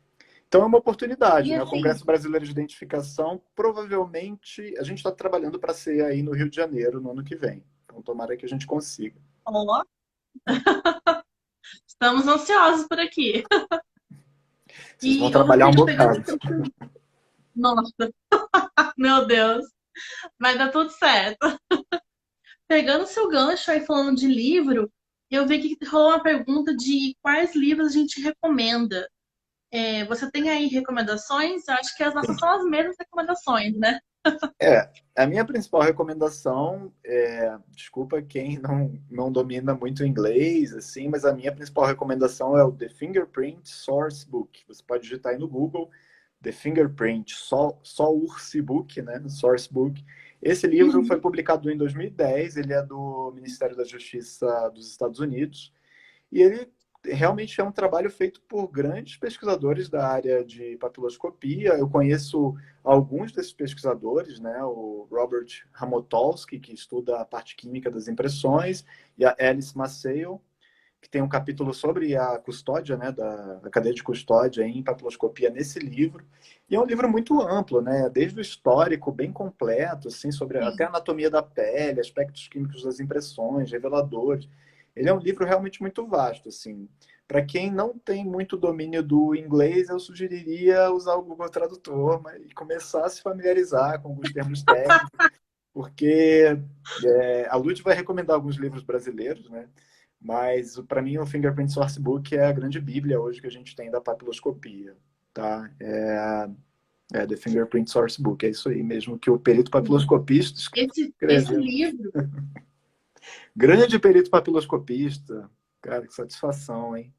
Então é uma oportunidade, E né? O assim, Congresso Brasileiro de Identificação, provavelmente, a gente está trabalhando para ser aí no Rio de Janeiro no ano que vem. Então tomara que a gente consiga. ó, estamos ansiosos por aqui. Vocês vão E, ô trabalhar um Rodrigo, pegando bocado. o seu... Nossa, meu Deus, vai dar tudo certo. Pegando o seu gancho aí falando de livro, eu vi que rolou uma pergunta de quais livros a gente recomenda. Você tem aí recomendações? Eu acho que as nossas são as mesmas recomendações, né? A minha principal recomendação desculpa quem não domina muito inglês, assim, mas a minha principal recomendação é o The Fingerprint Source Book. Você pode digitar aí no Google The Fingerprint Source Book, né? Source Book. Esse livro foi Uhum. publicado em 2010, ele é do Ministério da Justiça dos Estados Unidos, e ele realmente é um trabalho feito por grandes pesquisadores da área de papiloscopia. Eu conheço alguns desses pesquisadores, né? O Robert Ramotowski, que estuda a parte química das impressões, e a Alice Maceo, que tem um capítulo sobre a custódia, né, da cadeia de custódia em papiloscopia nesse livro. E é um livro muito amplo, né? Desde o histórico, bem completo, assim, sobre até a Sim. anatomia da pele, aspectos químicos das impressões, reveladores. Ele é um livro realmente muito vasto, assim. Para quem não tem muito domínio do inglês, eu sugeriria usar o Google Tradutor e começar a se familiarizar com alguns termos técnicos, porque a Lud vai recomendar alguns livros brasileiros, né? Mas para mim o Fingerprint Sourcebook é a grande bíblia hoje que a gente tem da papiloscopia, tá? The Fingerprint Sourcebook, é isso aí mesmo que o perito papiloscopista Esse escreveu. livro, Grande perito papiloscopista. Cara, que satisfação, hein?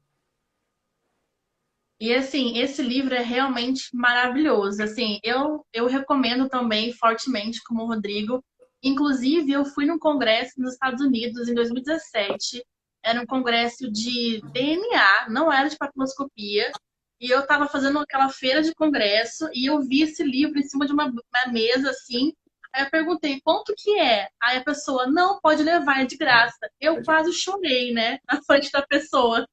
e assim, esse livro é realmente maravilhoso. Assim, eu recomendo também fortemente, como o Rodrigo. Inclusive, eu fui num congresso nos Estados Unidos em 2017. Era um congresso de DNA, não era de papiloscopia. E eu estava fazendo aquela feira de congresso e eu vi esse livro em cima de uma mesa, assim. Aí eu perguntei, quanto que é? Aí a pessoa, não, pode levar, é de graça. Eu quase chorei, né, na frente da pessoa.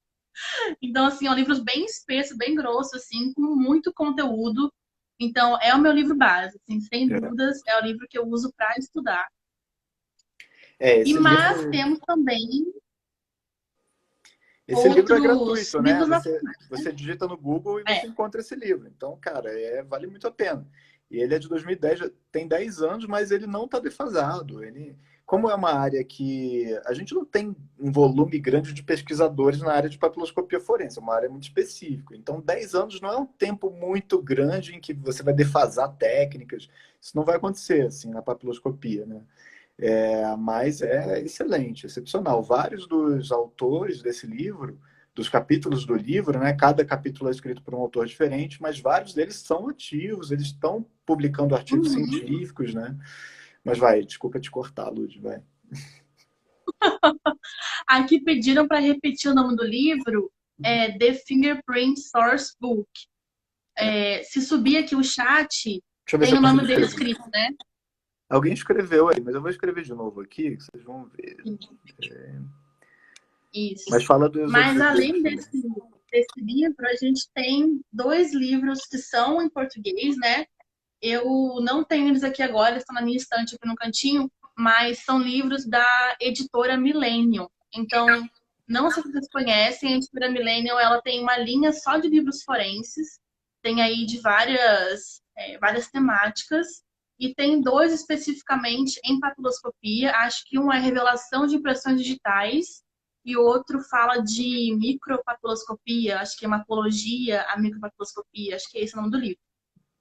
Então, assim, é um livro bem espesso, bem grosso, assim, com muito conteúdo. Então, é o meu livro base, assim, sem dúvidas, é o livro que eu uso para estudar. Esse Mas livro, temos também esse livro é outros gratuito, né? livros Você, nacionais. você digita no Google e você É. encontra esse livro. Então, cara, vale muito a pena. E ele é de 2010, já tem 10 anos, mas ele não está defasado. Como é uma área que a gente não tem um volume grande de pesquisadores na área de papiloscopia forense, é uma área muito específica. Então, 10 anos não é um tempo muito grande em que você vai defasar técnicas. Isso não vai acontecer assim na papiloscopia, né? Mas é excelente, excepcional. Vários dos autores desse livro, dos capítulos do livro, né? Cada capítulo é escrito por um autor diferente, mas vários deles são ativos, eles estão publicando artigos Uhum. científicos, né? Mas vai, desculpa te cortar, Lud, vai. Aqui pediram para repetir o nome do livro, The Fingerprint Source Book. Se subir aqui o chat, Deixa eu ver se tem eu o consigo nome dele escrever. escrito, né? Alguém escreveu aí, mas eu vou escrever de novo aqui, que vocês vão ver. Mas Isso. fala dos Mas outros livros além também. desse livro, a gente tem dois livros que são em português, né? Eu não tenho eles aqui agora, eles estão na minha estante aqui no cantinho, mas são livros da editora Millennium. Então, não sei se vocês conhecem, a editora Millennium, ela tem uma linha só de livros forenses, tem aí de várias temáticas, e tem dois especificamente em papiloscopia. Acho que um é revelação de impressões digitais, e o outro fala de micropapiloscopia, acho que é hematologia, a micropapiloscopia, acho que é esse o nome do livro.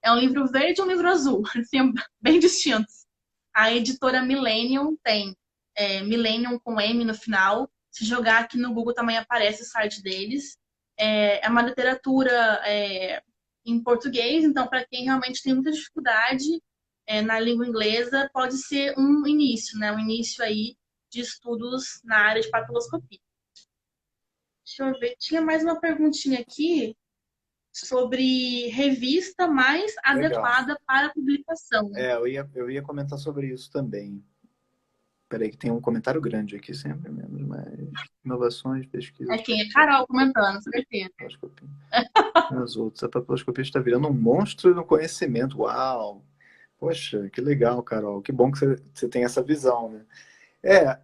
É um livro verde e um livro azul, assim, bem distintos. A editora Millennium tem Millennium com M no final. Se jogar aqui no Google também aparece o site deles. É uma literatura em português, então para quem realmente tem muita dificuldade na língua inglesa, pode ser um início, né? Um início aí de estudos na área de papiloscopia. Deixa eu ver, tinha mais uma perguntinha aqui sobre revista mais Legal. adequada para publicação. Eu ia comentar sobre isso também. Peraí, que tem um comentário grande aqui sempre mesmo, mas inovações, É pesquisas, quem? É Carol comentando, certeza. papiloscopia. As outras, a papiloscopia está virando um monstro no conhecimento. Uau! Poxa, que legal, Carol. Que bom que você tem essa visão, né?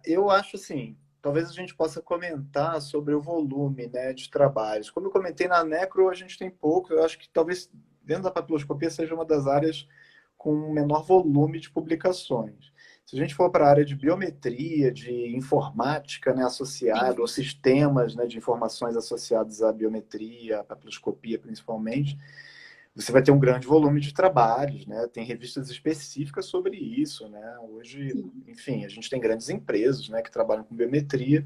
Eu acho assim, talvez a gente possa comentar sobre o volume, né, de trabalhos. Como eu comentei na necro, a gente tem pouco. Eu acho que talvez dentro da papiloscopia seja uma das áreas com menor volume de publicações. Se a gente for para a área de biometria, de informática, né, associado, Sim. ou sistemas, né, de informações associados à biometria, à papiloscopia principalmente, você vai ter um grande volume de trabalhos, né? Tem revistas específicas sobre isso, né? Hoje, Sim. enfim, a gente tem grandes empresas, né, que trabalham com biometria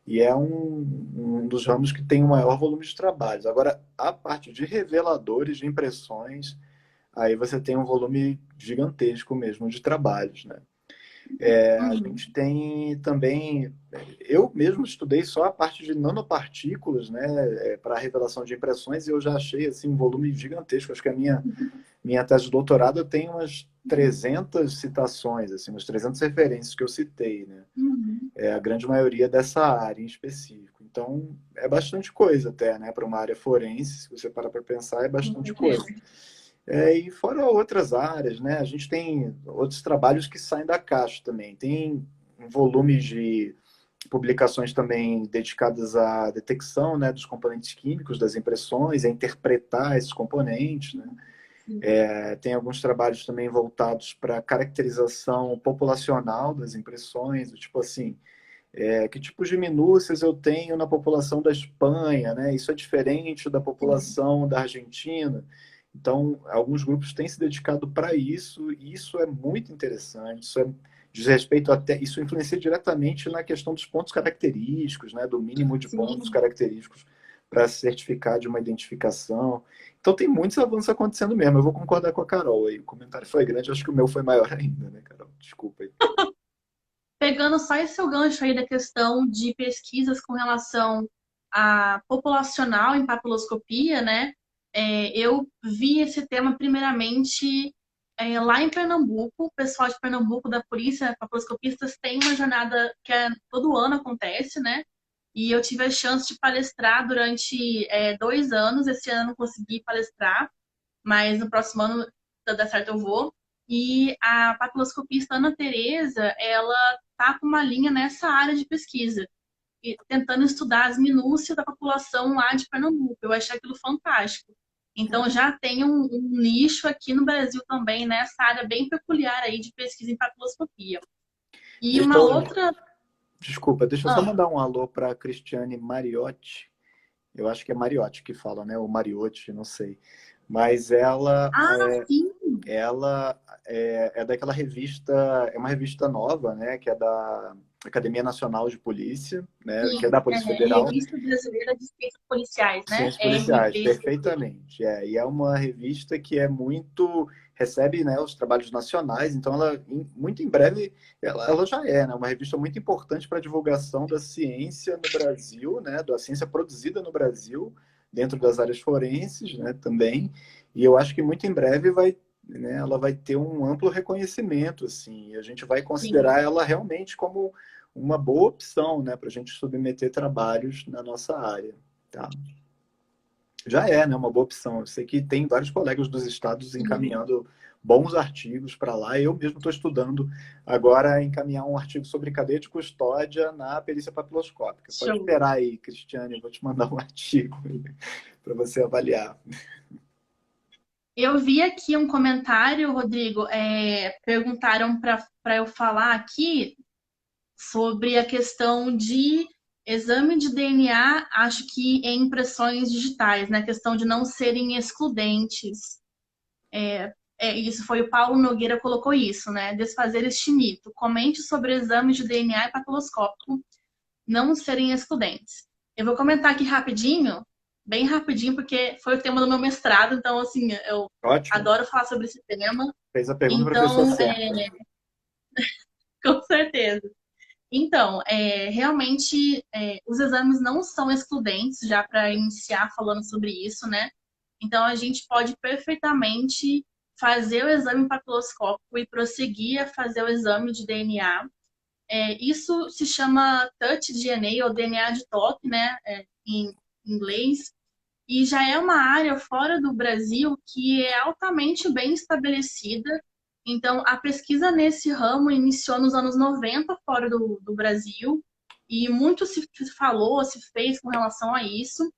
e é um dos ramos que tem o maior volume de trabalhos. Agora, a parte de reveladores de impressões, aí você tem um volume gigantesco mesmo de trabalhos, né? A Uhum. gente tem também, eu mesmo estudei só a parte de nanopartículas, né, para revelação de impressões e eu já achei assim um volume gigantesco. Acho que a minha tese de doutorado tem umas 300 citações, assim, umas 300 referências que eu citei, né? Uhum. É a grande maioria dessa área em específico. Então, é bastante coisa até, né, para uma área forense, se você parar para pensar, é Com bastante coisa. certeza. E fora outras áreas, né? A gente tem outros trabalhos que saem da caixa também. Tem um volume de publicações também dedicadas à detecção, né, dos componentes químicos das impressões, a interpretar esses componentes, né? Sim. Tem alguns trabalhos também voltados para caracterização populacional das impressões, tipo assim, que tipos de minúcias eu tenho na população da Espanha, né? Isso é diferente da Sim. população da Argentina. Então, alguns grupos têm se dedicado para isso, e isso é muito interessante. Diz respeito até, isso influencia diretamente na questão dos pontos característicos, né? Do mínimo de pontos Sim. característicos para certificar de uma identificação. Então, tem muitos avanços acontecendo mesmo. Eu vou concordar com a Carol aí. O comentário foi grande, acho que o meu foi maior ainda, né, Carol? Desculpa aí. Pegando só esse seu gancho aí da questão de pesquisas com relação à populacional em papiloscopia, né? Eu vi esse tema primeiramente lá em Pernambuco. O pessoal de Pernambuco da polícia, papiloscopistas, tem uma jornada que todo ano acontece, né? E eu tive a chance de palestrar durante 2 anos. Esse ano não consegui palestrar, mas no próximo ano, se der certo, eu vou. E a papiloscopista Ana Tereza, ela tá com uma linha nessa área de pesquisa, tentando estudar as minúcias da população lá de Pernambuco. Eu achei aquilo fantástico. Então já tem um nicho aqui no Brasil também nessa área bem peculiar aí de pesquisa em papiloscopia. E Deixa uma eu, outra. Desculpa, deixa eu só Ah, mandar um alô para a Cristiane Mariotti. Eu acho que é Mariotti que fala, né? Ou Mariotti, não sei. Mas sim, ela é daquela revista, é uma revista nova, né? Que é da Academia Nacional de Polícia, né? Que é sim. da Polícia Federal. Revista Brasileira de Ciências Policiais, né? Ciências policiais, RBCP. perfeitamente. E é uma revista que é muito recebe, né, os trabalhos nacionais, então muito em breve ela já é, né, uma revista muito importante para a divulgação da ciência no Brasil, né, da ciência produzida no Brasil, dentro das áreas forenses, né, também. E eu acho que muito em breve né, ela vai ter um amplo reconhecimento, assim, e a gente vai Sim, considerar ela realmente como uma boa opção, né, para a gente submeter trabalhos na nossa área, tá? Já é, né, uma boa opção. Eu sei que tem vários colegas dos estados sim. encaminhando bons artigos para lá. Eu mesmo estou estudando agora encaminhar um artigo sobre cadeia de custódia na perícia papiloscópica. Pode Show. esperar aí, Cristiane, eu vou te mandar um artigo para você avaliar. Eu vi aqui um comentário, Rodrigo, perguntaram para eu falar aqui sobre a questão de exame de DNA, acho que em impressões digitais, né? A questão de não serem excludentes. Isso foi o Paulo Nogueira colocou isso, né? Desfazer este mito. Comente sobre exames de DNA e patoloscópico não serem excludentes. Eu vou comentar aqui rapidinho, bem rapidinho, porque foi o tema do meu mestrado, então, assim, eu Ótimo. adoro falar sobre esse tema. Fez a pergunta para a pessoa Então, certa. com certeza. Então, realmente, os exames não são excludentes, já para iniciar falando sobre isso, né? Então, a gente pode perfeitamente fazer o exame papiloscópico e prosseguir a fazer o exame de DNA. Isso se chama touch DNA ou DNA de toque, né? Em inglês. E já é uma área fora do Brasil que é altamente bem estabelecida. Então, a pesquisa nesse ramo iniciou nos anos 90 fora do Brasil, e muito se falou, se fez com relação a isso.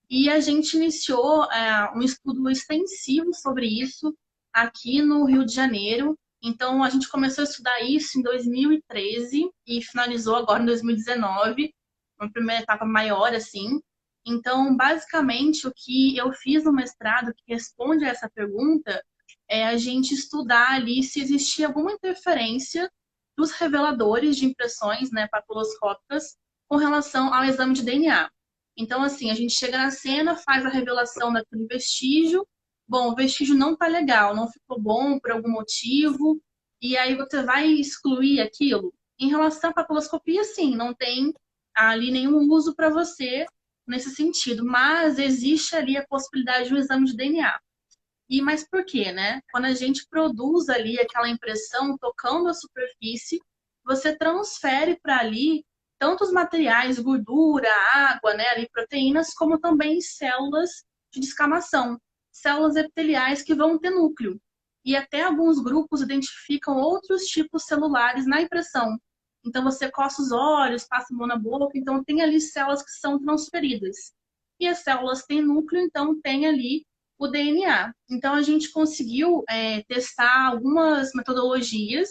E a gente iniciou um estudo extensivo sobre isso aqui no Rio de Janeiro. Então, a gente começou a estudar isso em 2013 e finalizou agora em 2019, uma primeira etapa maior, assim. Então, basicamente, o que eu fiz no mestrado que responde a essa pergunta é a gente estudar ali se existia alguma interferência dos reveladores de impressões, né, papiloscópicas com relação ao exame de DNA. Então, assim, a gente chega na cena, faz a revelação daquele vestígio. Bom, o vestígio não tá legal, não ficou bom por algum motivo, e aí você vai excluir aquilo. Em relação à papiloscopia, sim, não tem ali nenhum uso para você nesse sentido, mas existe ali a possibilidade de um exame de DNA. E mas por quê, né? Quando a gente produz ali aquela impressão tocando a superfície, você transfere para ali tanto os materiais, gordura, água, né, ali proteínas, como também células de descamação, células epiteliais que vão ter núcleo. E até alguns grupos identificam outros tipos celulares na impressão. Então você coça os olhos, passa a mão na boca, então tem ali células que são transferidas. E as células têm núcleo, então tem ali o DNA. Então, a gente conseguiu testar algumas metodologias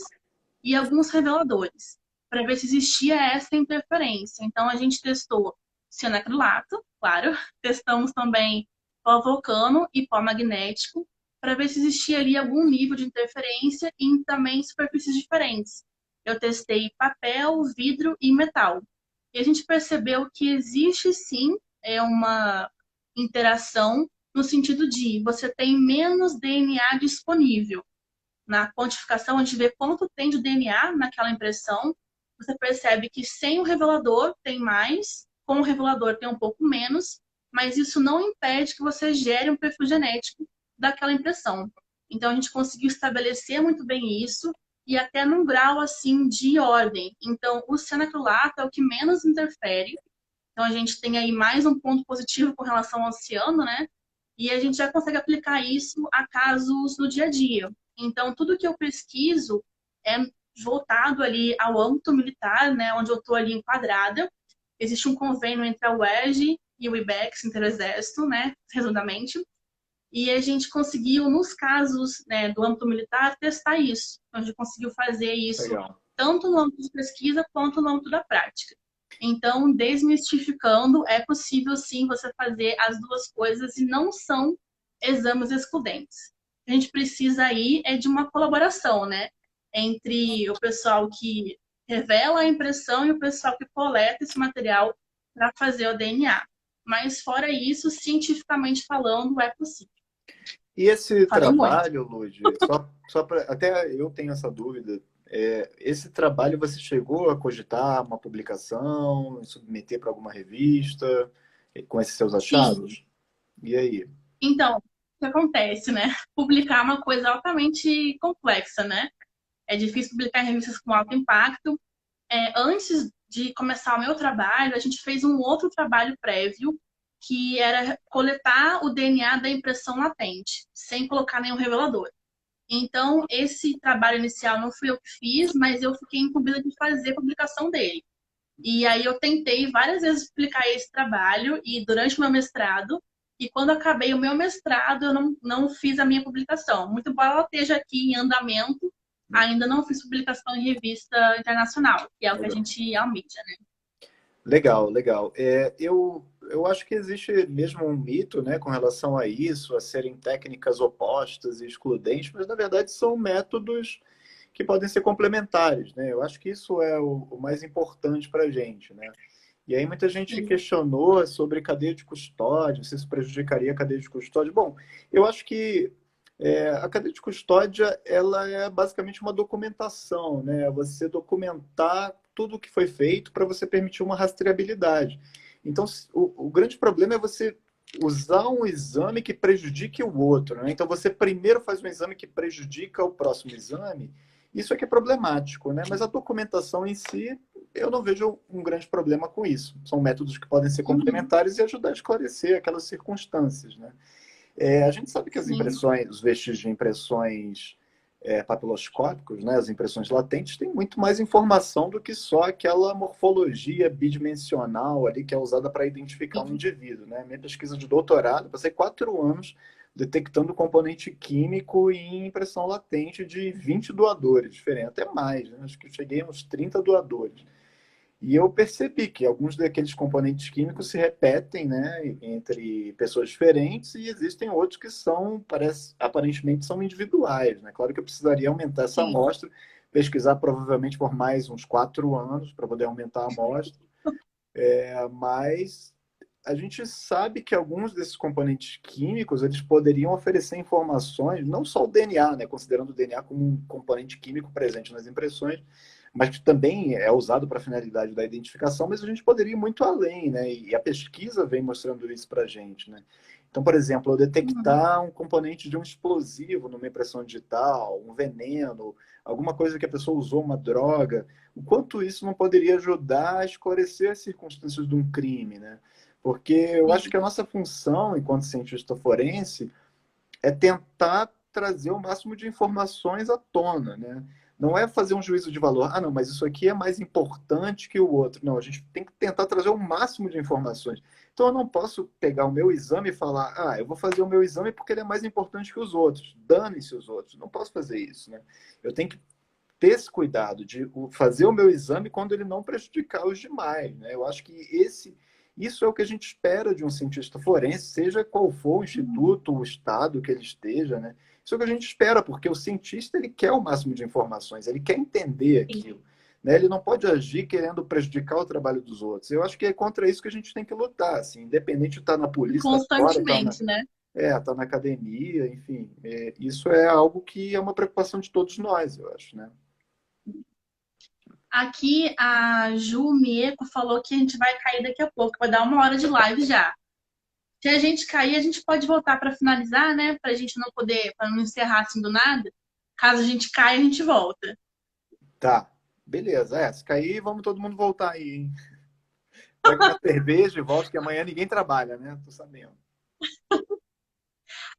e alguns reveladores para ver se existia essa interferência. Então, a gente testou cianacrilato, claro, testamos também pó vulcano e pó magnético para ver se existia ali algum nível de interferência em também superfícies diferentes. Eu testei papel, vidro e metal. E a gente percebeu que existe sim uma interação no sentido de você tem menos DNA disponível. Na quantificação, a gente vê quanto tem de DNA naquela impressão. Você percebe que sem o revelador tem mais, com o revelador tem um pouco menos, mas isso não impede que você gere um perfil genético daquela impressão. Então, a gente conseguiu estabelecer muito bem isso e até num grau assim de ordem. Então, o cianacrilato é o que menos interfere. Então, a gente tem aí mais um ponto positivo com relação ao ciano, né? E a gente já consegue aplicar isso a casos no dia a dia. Então, tudo que eu pesquiso é voltado ali ao âmbito militar, né, onde eu estou ali enquadrada. Existe um convênio entre a UERJ e o IBEX, Interexército, né, resumidamente. E a gente conseguiu, nos casos, né, do âmbito militar, testar isso. Então, a gente conseguiu fazer isso Legal. tanto no âmbito de pesquisa quanto no âmbito da prática. Então, desmistificando, é possível sim você fazer as duas coisas e não são exames excludentes. A gente precisa aí de uma colaboração, né? Entre o pessoal que revela a impressão e o pessoal que coleta esse material para fazer o DNA. Mas fora isso, cientificamente falando, é possível. E esse Falei muito. trabalho, Lud, só para até eu tenho essa dúvida. Esse trabalho você chegou a cogitar uma publicação, submeter para alguma revista com esses seus Sim. achados? E aí? Então, o que acontece, né? Publicar é uma coisa altamente complexa, né? É difícil publicar em revistas com alto impacto. Antes de começar o meu trabalho, a gente fez um outro trabalho prévio, que era coletar o DNA da impressão latente, sem colocar nenhum revelador. Então, esse trabalho inicial não fui eu que fiz, mas eu fiquei incumbida de fazer a publicação dele. E aí eu tentei várias vezes publicar esse trabalho e durante o meu mestrado, e quando acabei o meu mestrado, eu não fiz a minha publicação. Muito embora ela esteja aqui em andamento, ainda não fiz publicação em revista internacional, que é o que a Legal. gente almeja, né? Legal, legal. Eu acho que existe mesmo um mito, né, com relação a isso, a serem técnicas opostas e excludentes, mas na verdade são métodos que podem ser complementares, né? Eu acho que isso é o mais importante para a gente, né? E aí muita gente Sim. questionou sobre cadeia de custódia, se isso prejudicaria a cadeia de custódia. Bom, eu acho que a cadeia de custódia ela é basicamente uma documentação, né? Você documentar tudo o que foi feito para você permitir uma rastreabilidade. Então, o grande problema é você usar um exame que prejudique o outro, né? Então, você primeiro faz um exame que prejudica o próximo exame. Isso é que é problemático, né? Mas a documentação em si, eu não vejo um grande problema com isso. São métodos que podem ser Uhum. complementares e ajudar a esclarecer aquelas circunstâncias, né? A gente sabe que as Sim. impressões, os vestígios de impressões papiloscópicos, né, as impressões latentes, têm muito mais informação do que só aquela morfologia bidimensional ali que é usada para identificar um Sim. indivíduo, né? Minha pesquisa de doutorado, passei 4 anos detectando componente químico em impressão latente de 20 doadores diferentes, até mais, né? Acho que eu cheguei a uns 30 doadores. E eu percebi que alguns daqueles componentes químicos se repetem, né, entre pessoas diferentes e existem outros que são, parece, aparentemente, são individuais, né? Claro que eu precisaria aumentar essa Sim. amostra, pesquisar provavelmente por mais uns 4 anos para poder aumentar a amostra, mas a gente sabe que alguns desses componentes químicos eles poderiam oferecer informações, não só o DNA, né, considerando o DNA como um componente químico presente nas impressões, mas que também é usado para a finalidade da identificação, mas a gente poderia ir muito além, né? E a pesquisa vem mostrando isso para a gente, né? Então, por exemplo, eu Uhum. detectar um componente de um explosivo numa impressão digital, um veneno, alguma coisa que a pessoa usou, uma droga, o quanto isso não poderia ajudar a esclarecer as circunstâncias de um crime, né? Porque eu acho Sim. que a nossa função, enquanto cientista forense, é tentar trazer o máximo de informações à tona, né? Não é fazer um juízo de valor. Ah, não, mas isso aqui é mais importante que o outro. Não, a gente tem que tentar trazer o máximo de informações. Então eu não posso pegar o meu exame e falar, ah, eu vou fazer o meu exame porque ele é mais importante que os outros. Dane-se os outros. Não posso fazer isso, né? Eu tenho que ter esse cuidado de fazer o meu exame quando ele não prejudicar os demais, né? Eu acho que isso é o que a gente espera de um cientista forense, seja qual for o instituto, o estado que ele esteja, né? Isso é o que a gente espera, porque o cientista ele quer o máximo de informações, ele quer entender Sim. aquilo, né? Ele não pode agir querendo prejudicar o trabalho dos outros. Eu acho que é contra isso que a gente tem que lutar, assim, independente de estar na polícia, estar fora, Constantemente, né? estar na academia, enfim, isso é algo que é uma preocupação de todos nós, eu acho, né? Aqui a Ju Mieco falou que a gente vai cair daqui a pouco, vai dar 1 hora de live já. Se a gente cair, a gente pode voltar para finalizar, né? Para a gente não poder, para não encerrar assim do nada. Caso a gente caia, a gente volta. Tá, beleza. Se cair, vamos todo mundo voltar aí, hein? Pega uma cerveja e volta, que amanhã ninguém trabalha, né? Tô sabendo.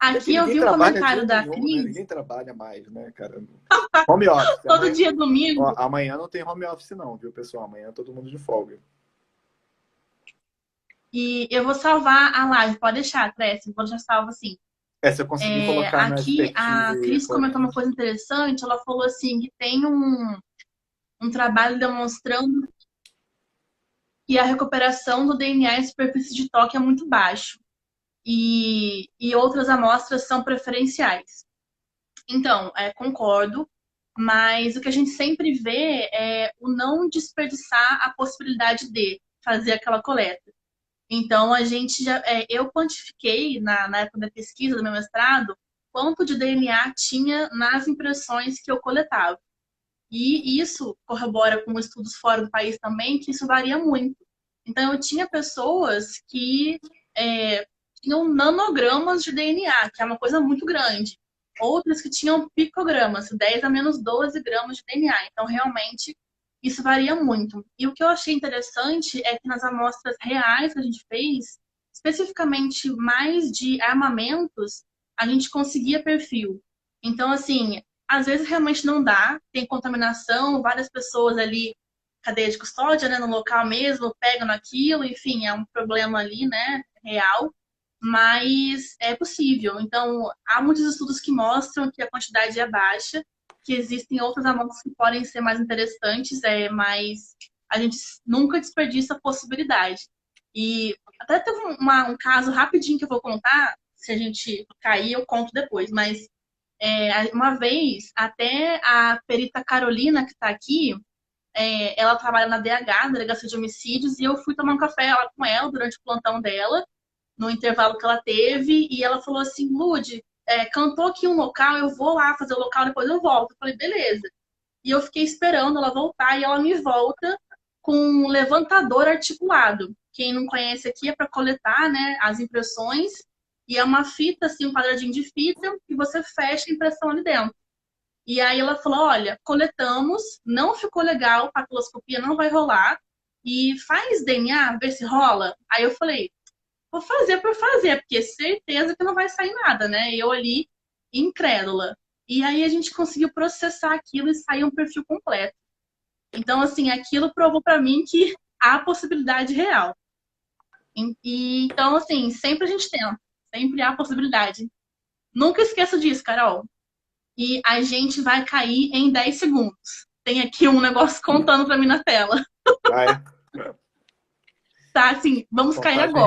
É que Aqui eu ninguém vi um trabalha dia comentário da nenhum, né? Cris, Ninguém trabalha mais, né, cara? Home office. todo Amanhã, dia ó, domingo, amanhã não tem home office, não, viu, pessoal? Amanhã é todo mundo de folga. e eu vou salvar a live, pode deixar, Cresce, vou deixar salvo assim. Se eu conseguir colocar na Aqui a expertise Cris comentou uma forense. coisa interessante, ela falou assim que tem um trabalho demonstrando que a recuperação do DNA em superfície de toque é muito baixo e outras amostras são preferenciais. Então, concordo, mas o que a gente sempre vê é o não desperdiçar a possibilidade de fazer aquela coleta. Então, a gente já, eu quantifiquei na época da pesquisa do meu mestrado quanto de DNA tinha nas impressões que eu coletava. E isso corrobora com estudos fora do país também, que isso varia muito. Então, eu tinha pessoas que tinham nanogramas de DNA, que é uma coisa muito grande. Outras que tinham picogramas, 10 a menos 12 gramas de DNA. Então, realmente, isso varia muito. E o que eu achei interessante é que nas amostras reais que a gente fez, especificamente mais de armamentos, a gente conseguia perfil. Então, assim, às vezes realmente não dá, tem contaminação, várias pessoas ali, cadeia de custódia, né, no local mesmo, pegam naquilo, enfim, é um problema ali, né, real, mas é possível. Então, há muitos estudos que mostram que a quantidade é baixa, que existem outras amostras que podem ser mais interessantes, mas a gente nunca desperdiça a possibilidade. E até teve um caso rapidinho que eu vou contar, se a gente cair, eu conto depois, mas uma vez, até a perita Carolina, que está aqui, ela trabalha na DH, Delegacia de Homicídios, e eu fui tomar um café lá com ela durante o plantão dela, no intervalo que ela teve, e ela falou assim, Lude, cantou aqui um local, eu vou lá fazer o local, depois eu volto. Eu falei, beleza. E eu fiquei esperando ela voltar, e ela me volta com um levantador articulado. Quem não conhece aqui é para coletar, né, as impressões, e é uma fita, assim, um quadradinho de fita, e você fecha a impressão ali dentro. E aí ela falou: olha, coletamos, não ficou legal, papiloscopia não vai rolar, e faz DNA, vê se rola. Aí eu falei: vou fazer por fazer, porque certeza que não vai sair nada, né? Eu ali, incrédula. E aí a gente conseguiu processar aquilo e sair um perfil completo. Então, assim, aquilo provou para mim que há possibilidade real. Então, assim, sempre a gente tenta, sempre há possibilidade. Nunca esqueça disso, Carol. E a gente vai cair em 10 segundos. Tem aqui um negócio contando pra mim na tela. Ah, é? Tá, assim, vamos cair Contagem agora.